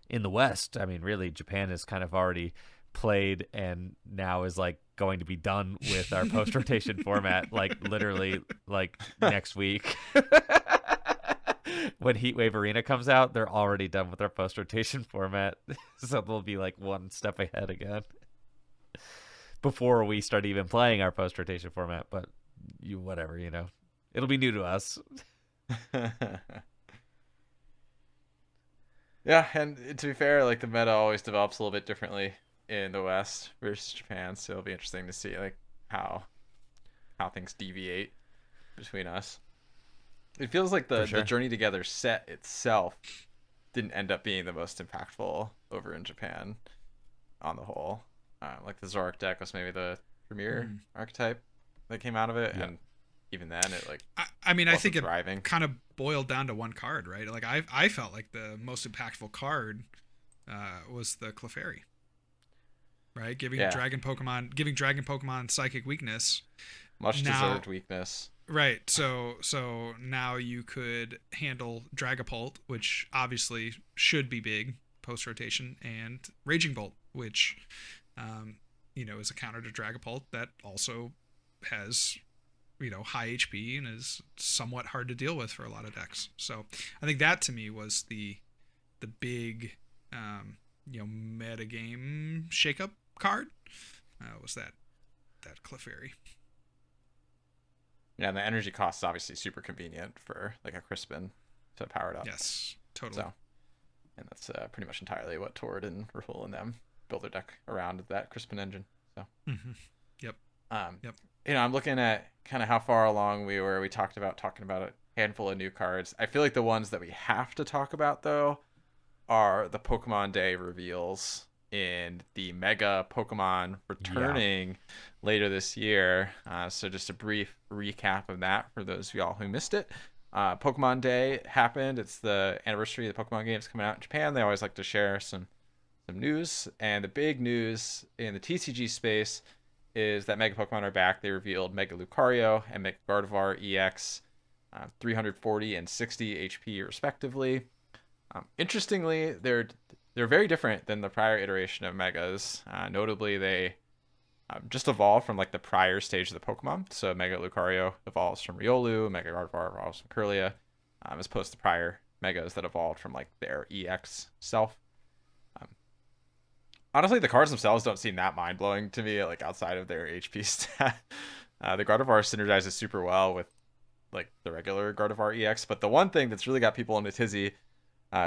in the West. I mean, really, Japan has kind of already played and now is like going to be done with our post-rotation format, like literally like next week. When Heatwave Arena comes out, they're already done with our post-rotation format. So they'll be like one step ahead again before we start even playing our post-rotation format. But whatever, it'll be new to us. Yeah, and to be fair, like the meta always develops a little bit differently in the West versus Japan, so it'll be interesting to see like how things deviate between us. It feels like the Journey Together set itself didn't end up being the most impactful over in Japan on the whole. Like the Zoroark deck was maybe the premier archetype that came out of it, and even then it like I mean, I think thriving. it kind of boiled down to one card, right? Like I felt like the most impactful card was the Clefairy, right? Giving Dragon Pokemon Psychic weakness, much deserved weakness. Right. So now you could handle Dragapult, which obviously should be big post rotation, and Raging Bolt, which is a counter to Dragapult that also has high HP and is somewhat hard to deal with for a lot of decks. So I think that to me was the big metagame shakeup card was that Clefairy. Yeah, and the energy cost is obviously super convenient for like a Crispin to power it up. Yes, totally. So, and that's pretty much entirely what Tord and Rahul and them build their deck around, that Crispin engine. So, Yep. I'm looking at kind of how far along we were. We talking about a handful of new cards. I feel like the ones that we have to talk about though are the Pokemon Day reveals in the Mega Pokemon returning later this year. So just a brief recap of that for those of y'all who missed it. Pokemon Day happened. It's the anniversary of the Pokemon games coming out in Japan. They always like to share some news. And the big news in the TCG space is that Mega Pokemon are back. They revealed Mega Lucario and Mega Gardevoir EX, 340 and 60 HP respectively. Interestingly, they're very different than the prior iteration of Megas. Notably, they just evolved from like the prior stage of the Pokemon. So Mega Lucario evolves from Riolu, Mega Gardevoir evolves from Kirlia, as opposed to prior Megas that evolved from like their EX self. Honestly, the cards themselves don't seem that mind-blowing to me, like outside of their HP stat. The Gardevoir synergizes super well with like the regular Gardevoir EX, but the one thing that's really got people in a tizzy,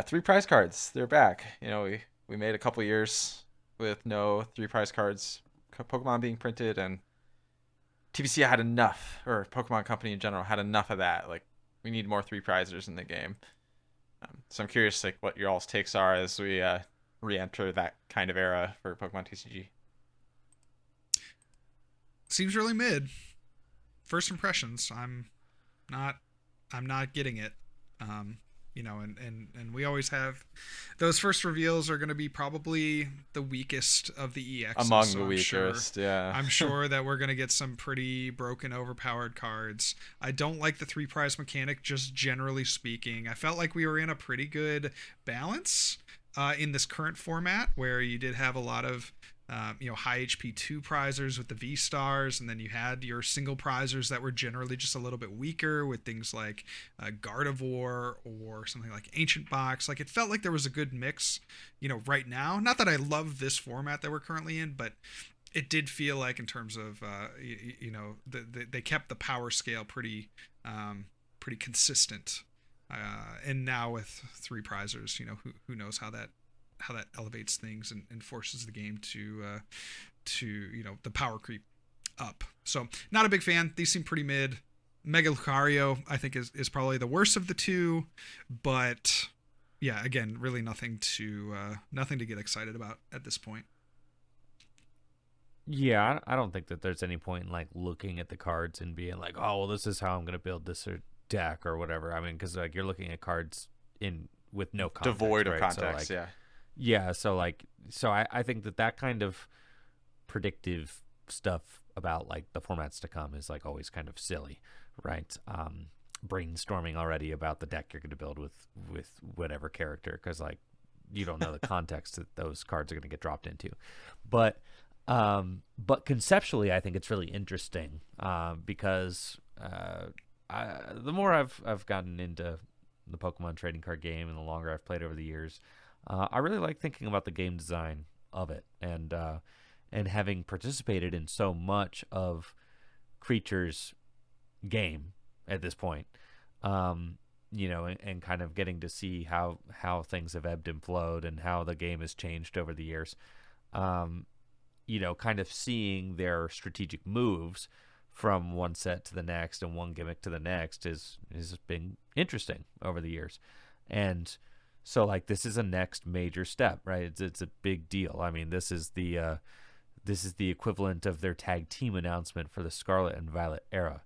3 prize cards, they're back. We made a couple years with no 3 prize cards Pokemon being printed, and TBC had enough, or Pokemon Company in general had enough of that. Like, we need more 3 prizers in the game. So I'm curious like what your all's takes are as we re-enter that kind of era for Pokemon TCG. Seems really mid. First impressions, I'm not getting it. And we always have those first reveals are going to be probably the weakest of the EXs. Among the weakest, yeah. I'm sure that we're going to get some pretty broken, overpowered cards. I don't like the 3 prize mechanic, just generally speaking. I felt like we were in a pretty good balance in this current format where you did have a lot of high HP 2 prizers with the V stars, and then you had your single prizers that were generally just a little bit weaker with things like Gardevoir or something like Ancient Box. Like, it felt like there was a good mix, right now. Not that I love this format that we're currently in, but it did feel like in terms of they kept the power scale pretty consistent. And now with 3 prizers, who knows how that elevates things and forces the game to the power creep up. So not a big fan. These seem pretty mid. Mega Lucario I think is probably the worst of the 2, but yeah, again, really nothing to get excited about at this point. Yeah, I don't think that there's any point in like looking at the cards and being like, oh well, this is how I'm gonna build this or deck or whatever. I mean, because like you're looking at cards with no context, devoid of right? context. So, like, yeah. So I think that kind of predictive stuff about like the formats to come is like always kind of silly, right? Brainstorming already about the deck you're going to build with whatever character, because like you don't know the context that those cards are going to get dropped into. But conceptually, I think it's really interesting because the more I've gotten into the Pokemon trading card game and the longer I've played over the years, I really like thinking about the game design of it, and having participated in so much of Creature's game at this point, and kind of getting to see how things have ebbed and flowed and how the game has changed over the years. Kind of seeing their strategic moves from one set to the next and one gimmick to the next has been interesting over the years. And So like this is a next major step, right? It's a big deal. I mean, this is the equivalent of their tag team announcement for the Scarlet and Violet era.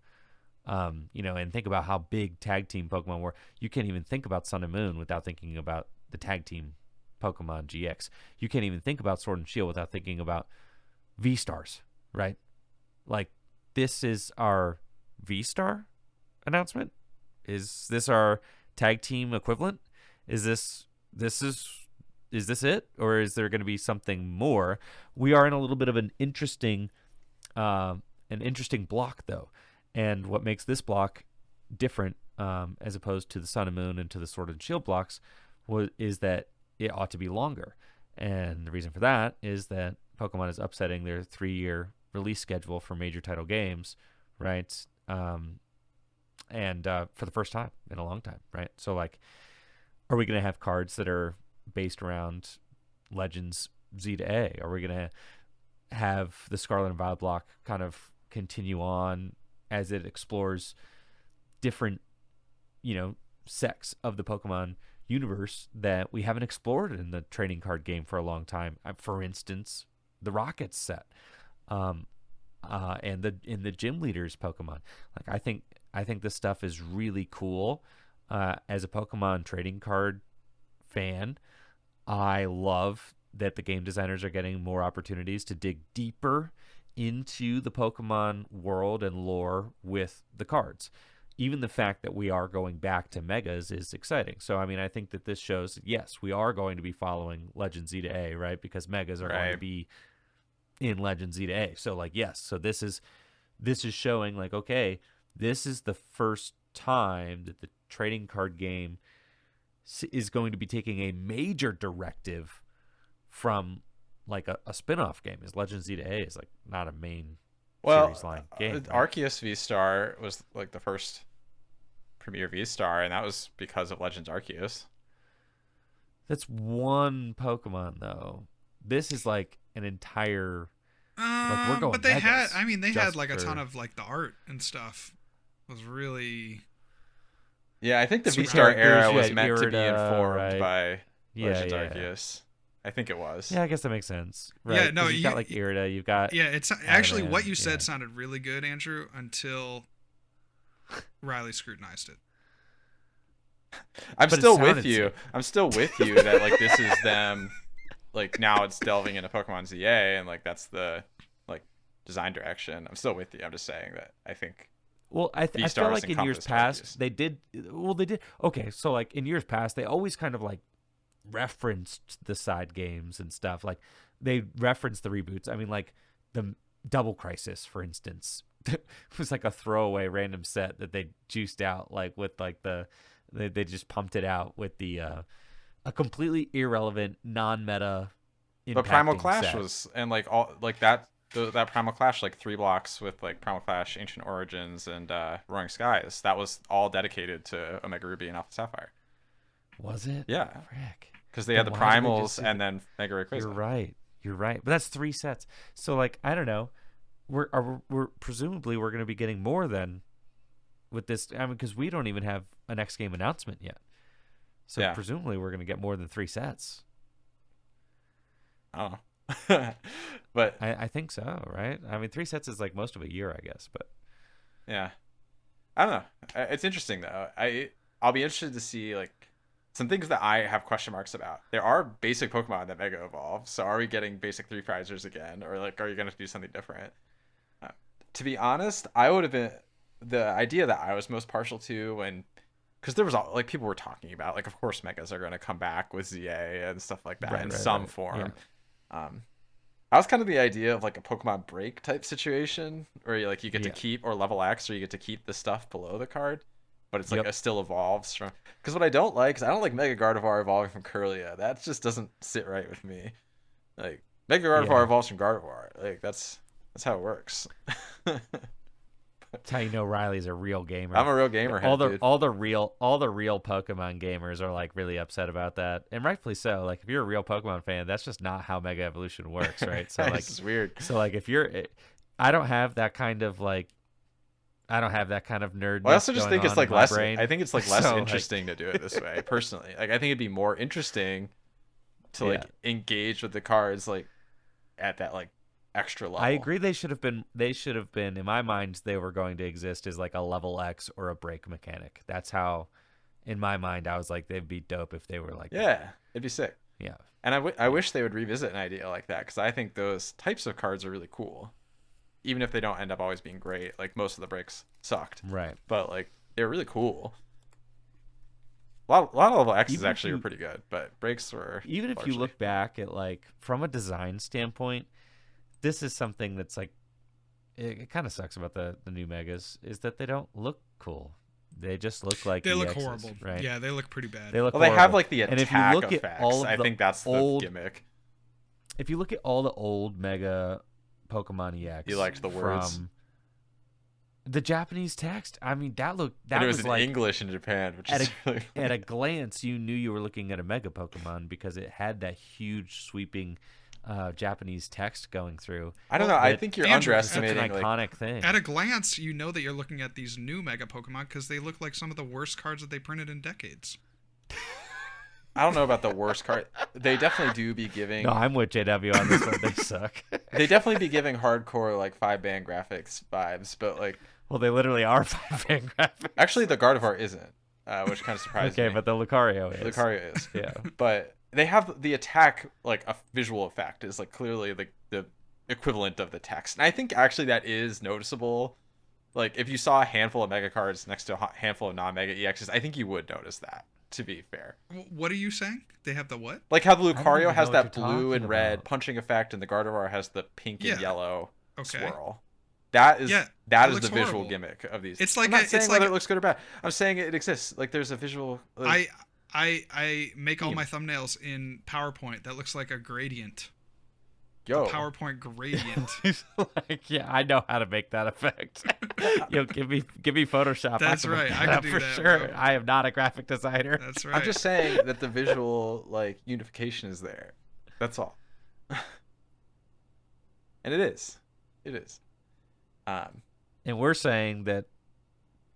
And think about how big tag team Pokemon were. You can't even think about Sun and Moon without thinking about the tag team Pokemon GX. You can't even think about Sword and Shield without thinking about V-Stars, right? Like, this is our V-Star announcement? Is this our tag team equivalent? Is this it? Or is there going to be something more? We are in a little bit of an interesting block, though. And what makes this block different as opposed to the Sun and Moon and to the Sword and Shield blocks is that it ought to be longer. And the reason for that is that Pokemon is upsetting their 3-year release schedule for major title games, right? And for the first time in a long time, right? So, like, are we going to have cards that are based around Legends Z to A? Are we going to have the Scarlet and Violet block kind of continue on as it explores different, sects of the Pokemon universe that we haven't explored in the trading card game for a long time? For instance, the Rockets set, and the Gym Leaders Pokemon. Like, I think this stuff is really cool. As a Pokemon trading card fan, I love that the game designers are getting more opportunities to dig deeper into the Pokemon world and lore with the cards. Even the fact that we are going back to Megas is exciting. So, I mean, I think that this shows, yes, we are going to be following Legend Z to A, right? Because Megas are going to be in Legend Z to A. So, like, yes. So this is showing, like, okay, this is the first time that the trading card game is going to be taking a major directive from like a spin-off game. Is Legend Z to A is like not a main series line game. Right? Arceus V-Star was like the first premier V-Star, and that was because of Legends Arceus. That's one Pokemon though. This is like an entire we're going but they Megas had like a ton of like the art and stuff was really Yeah, I think the V-Star era was meant to be Irida, informed right? by Legends Arceus. I think it was. Yeah, I guess that makes sense. Right? Yeah, no, you've got like Irida, you've got it's actually what you said sounded really good, Andrew, until Riley scrutinized it. I'm still with you that like this is them, like now it's delving into Pokemon ZA and like that's the like design direction. I'm still with you. I'm just saying that I think. Well, I feel like in years past they did. Well, they did. Okay, so like in years past, they always kind of like referenced the side games and stuff. Like they referenced the reboots. I mean, like the Double Crisis, for instance, was like a throwaway random set that they juiced out, like with like they just pumped it out with the a completely irrelevant non-meta. But Primal Clash set. Was and like all like that. That Primal Clash, like 3 blocks with like Primal Clash, Ancient Origins, and Roaring Skies, that was all dedicated to Omega Ruby and Alpha Sapphire. Was it? Yeah. Frick. Because they had the Primals and then Mega Rayquaza. You're right. But that's 3 sets. So like I don't know. We're presumably we're going to be getting more than with this. I mean, because we don't even have a next game announcement yet. So presumably we're going to get more than 3 sets. I don't know. But I think so, right? I mean, 3 sets is like most of a year, I guess. But yeah, I don't know. It's interesting though. I'll be interested to see like some things that I have question marks about. There are basic Pokemon that Mega Evolve, so are we getting basic 3 prizers again, or like are you going to do something different? To be honest, I would have been the idea that I was most partial to when. Because there was like people were talking about like of course Megas are going to come back with ZA and stuff like that in some form. Yeah. I was kind of the idea of like a Pokemon break type situation where you get to keep or level X or you get to keep the stuff below the card, but it's like it still evolves from. Because what I don't like is I don't like Mega Gardevoir evolving from Kirlia. That just doesn't sit right with me. Like Mega Gardevoir evolves from Gardevoir. Like that's how it works. That's how you know Riley's a real gamer. I'm a real gamer. All the real Pokemon gamers are like really upset about that, and rightfully so. Like if you're a real Pokemon fan, that's just not how Mega Evolution works, right? So like it's weird. So like if you're, I don't have that kind of like, I don't have that kind of nerdness. Well, I also just going think it's on in like my less. brain. I think it's like less So, interesting to do it this way, personally. Like I think it'd be more interesting to like engage with the cards like at that like extra level. I agree. They should have been. They should have been. In my mind, they were going to exist as like a level X or a break mechanic. That's how, in my mind, I was like, they'd be dope if they were like. Yeah, it'd be sick. Yeah. And I wish they would revisit an idea like that because I think those types of cards are really cool, even if they don't end up always being great. Like most of the breaks sucked, Right. but like they're really cool. A lot of level X's Even if actually you- were pretty good, but breaks were Even if you largely- look back at like from a design standpoint, this is something that's like it kind of sucks about the new megas is that they don't look cool. They just look like They look EXs, horrible. right? Yeah, they look pretty bad. They look Well, they have horrible. like the And if you attack look at effects. all of I the think that's the old- gimmick. If you look at all the old mega Pokemon EX, You liked the words. from the Japanese text. I mean, that And it was was in like English in Japan, which at is really at a glance, you knew you were looking at a mega Pokemon because it had that huge sweeping Japanese text going through. I don't know. I That- think you're Andrew, It's such an underestimating like iconic thing. At a glance, you know that you're looking at these new Mega Pokemon because they look like some of the worst cards that they printed in decades. I don't know about the worst card. They definitely do be giving. No, I'm with JW on this one. They suck. They definitely be giving hardcore like 5-band graphics vibes, but like Well, they literally are 5-band graphics. actually the Gardevoir isn't, which kind of surprised Okay, me. but the Lucario is. Lucario is. Yeah. But they have the attack like a visual effect is like clearly the equivalent of the text, and I think actually that is noticeable. Like if you saw a handful of mega cards next to a handful of non-mega EXs, I think you would notice that. To be fair, What are you saying? They have the what? like how the don't even Lucario has know that what you're blue and talking red about. punching effect, and the Gardevoir has the pink and Yeah. yellow Okay. swirl. That is Yeah, that it is the looks visual horrible. gimmick of these. It's I'm like not a- saying it's whether like it a- looks good or bad. I'm saying it exists. Like there's a visual. I make all Theme. my thumbnails in PowerPoint. That looks like a gradient. Yo, PowerPoint gradient. Like, yeah, I know how to make that effect. Yo, give me Photoshop. That's can right, look I that can up do for that, sure. bro. I am not a graphic designer. That's right. I'm just saying that the visual like unification is there. That's all. And it is. It is. And we're saying that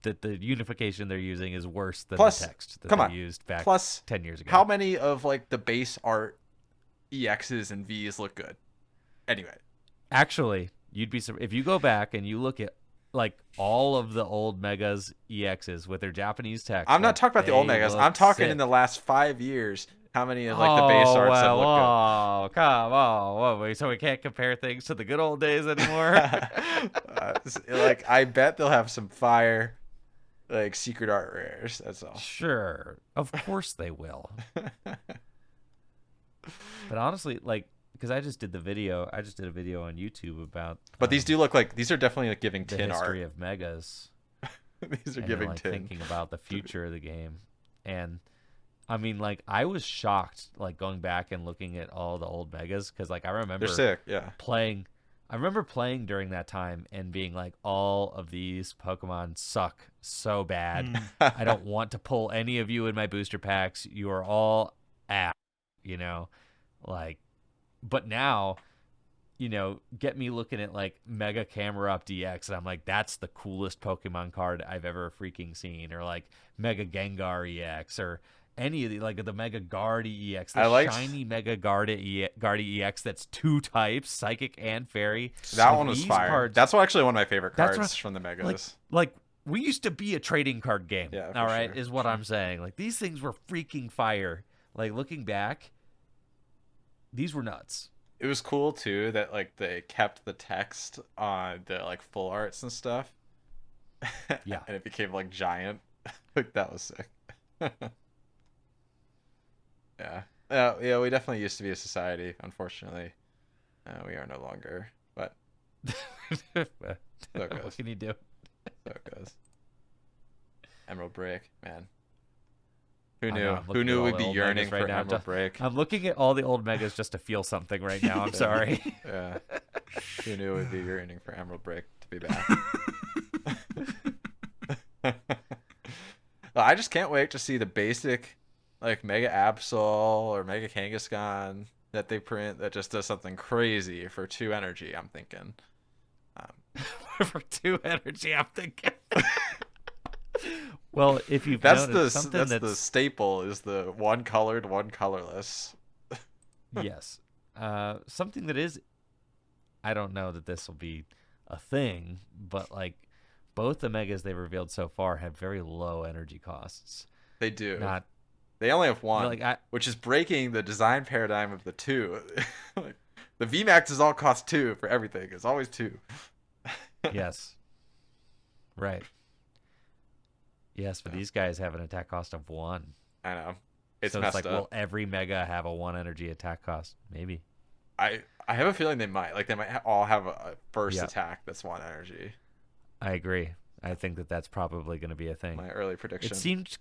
the unification they're using is worse than Plus, the text that come they on. used back Plus, 10 years ago. how many of like the base art EXs and Vs look good? Anyway, Actually, you'd be if you go back and you look at like all of the old Megas EXs with their Japanese text. I'm not like, talking about the old they megas. look I'm talking sick. in the last 5 years. How many of like the base Oh, arts have well, looked oh, come on. Whoa, wait, so we can't compare things to the good old days anymore? good? Like I bet they'll have some fire, like secret art rares. That's all. Sure. Of course they will. But honestly, like, because I just did a video on YouTube about. But these do look like these are definitely like giving the tin history art. of megas. These are And giving like tin. thinking about the future of the game. And I mean, like, I was shocked, like, going back and looking at all the old megas, because like I remember They're sick. Yeah. playing. I remember playing during that time and being like, all of these Pokemon suck so bad. I don't want to pull any of you in my booster packs. You are all ass, you know, like. But now, you know, get me looking at like Mega Camera Up DX, and I'm like, that's the coolest Pokemon card I've ever freaking seen, or like Mega Gengar EX, or any of the like the Mega Guardy EX, the I liked- shiny Mega Guardy EX that's 2 types, Psychic and Fairy. That Like, one was these fire. cards- That's actually one of my favorite That's cards what- from the megas. like we used to be a trading card game. Yeah, for all right, sure. is what I'm saying. Like these things were freaking fire. Like looking back, these were nuts. It was cool too that like they kept the text on the like full arts and stuff. Yeah. And it became like giant. Like that was sick. Yeah. Yeah, we definitely used to be a society, unfortunately. We are no longer, but it What goes. can you do? so it goes. Emerald Break, man. Who I knew? know, I'm Who looking at knew all we'd the be old yearning megas right for now. Emerald Break? I'm looking at all the old megas just to feel something right now. I'm sorry. Yeah. Who knew we'd be yearning for Emerald Break to be back? Well, I just can't wait to see the basic, like Mega Absol or Mega Kangaskhan that they print that just does something crazy for 2 energy. I'm thinking. For 2 energy, I'm thinking. Well, if you've That's noticed something the staple is the one colored, one colorless. yes, something that is, I don't know that this will be a thing, but like both the megas they revealed so far have very low energy costs. They do. Not They only have one, like which is breaking the design paradigm of the two. Like, the VMAX is all cost 2 for everything. It's always 2. yes, right. Yes, but these guys have an attack cost of 1. I know. It's So it's messed like, up. will every mega have a 1 energy attack cost? Maybe. I have a feeling they might. Like, they might all have a first Yeah. attack that's 1 energy. I agree. I think that that's probably going to be a thing. My early prediction.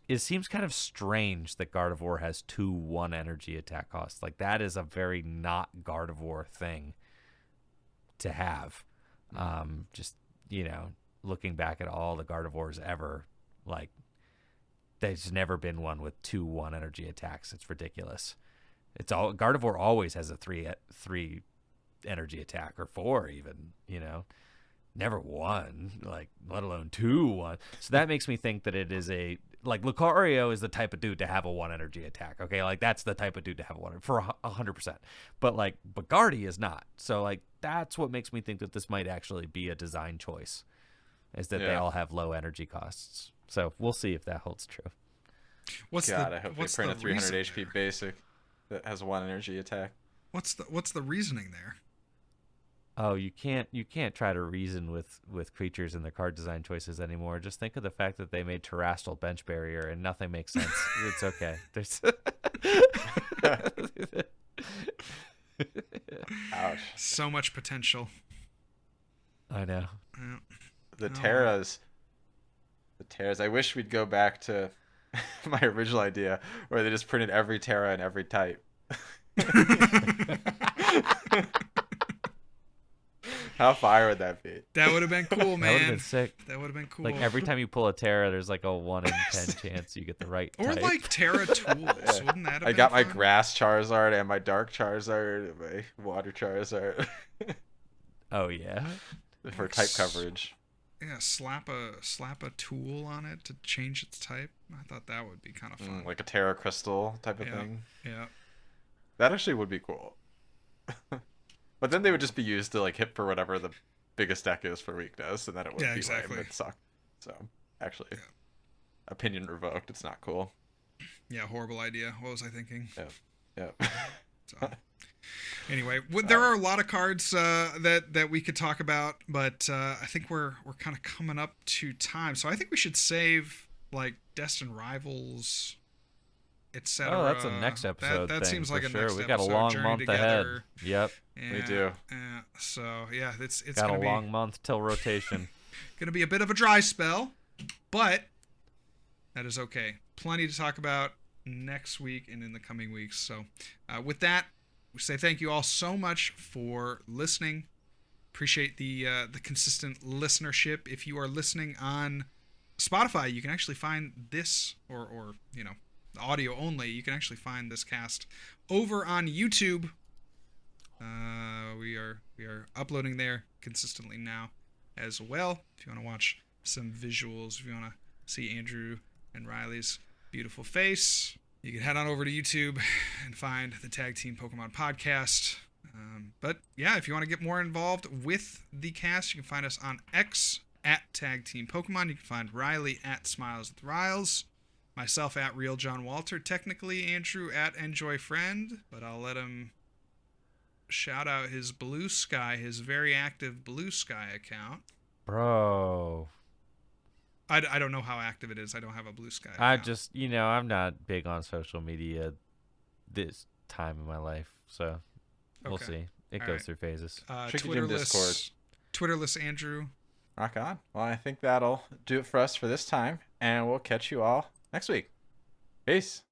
It seems kind of strange that Gardevoir has 2 1 energy attack costs. Like that is a very not Gardevoir thing to have. Just looking back at all the Gardevoirs ever, like there's never been one with 2 1 energy attacks. It's ridiculous. It's all Gardevoir always has a 3 energy attack or 4 even. Never 1, like let alone 2 1. So that makes me think that it is like Lucario is the type of dude to have a 1 energy attack. Okay, like that's the type of dude to have a 1 for 100%. But Guardy is not. So like that's what makes me think that this might actually be a design choice, is that they all have low energy costs. So we'll see if that holds true. I hope they print a 300 HP basic that has 1 energy attack. What's the reasoning there? Oh, you can't try to reason with creatures and their card design choices anymore. Just think of the fact that they made Terrestrial Bench Barrier and nothing makes sense. It's okay. There's Ouch. So much potential. I know. Yeah. The Terras. I wish we'd go back to my original idea where they just printed every Terra and every type. How fire would that be? That would have been cool, man. That would have been sick. That would have been cool. Like every time you pull a Terra, there's like a 1 in 10 chance you get the right or type. like Terra tools. Wouldn't that have I been got my fun? Grass Charizard and my Dark Charizard and my Water Charizard Oh yeah. for type coverage. Yeah, slap a tool on it to change its type. I thought that would be kind of fun. Like a Terra Crystal type of thing. Yeah. That actually would be cool. But then they would just be used to like hit for whatever the biggest deck is for weakness, and then it would be exactly. lame. It'd suck. So actually, opinion revoked. It's not cool. Yeah, horrible idea. What was I thinking? Yeah. So, anyway, there are a lot of cards that we could talk about, but I think we're kind of coming up to time. So I think we should save like Destined Rivals, etc. Oh, that's a next episode. That thing, seems like for a sure. next We got a episode. long Journey month together. ahead. Yep. We do. So yeah, it's Got gonna a be long month till rotation. gonna be a bit of a dry spell, but that is okay. Plenty to talk about next week and in the coming weeks. So with that, we say thank you all so much for listening. Appreciate the consistent listenership. If you are listening on Spotify, you can actually find this, or audio only. You can actually find this cast over on YouTube. We are uploading there consistently now as well. If you want to watch some visuals, if you want to see Andrew and Riley's beautiful face, you can head on over to YouTube and find the Tag Team Pokemon podcast. But yeah, if you want to get more involved with the cast, you can find us on X at Tag Team Pokemon. You can find Riley at Smiles with Riles, myself at Real John Walter, technically Andrew at Enjoy Friend, but I'll let him shout out his Blue Sky, his very active Blue Sky account. Bro. I don't know how active it is. I don't have a Blue Sky account. I just, I'm not big on social media this time in my life, so we'll see. It All goes right. through phases. Tricky Jim Discord. Twitterless Andrew. Rock on. Well, I think that'll do it for us for this time, and we'll catch you all next week. Peace.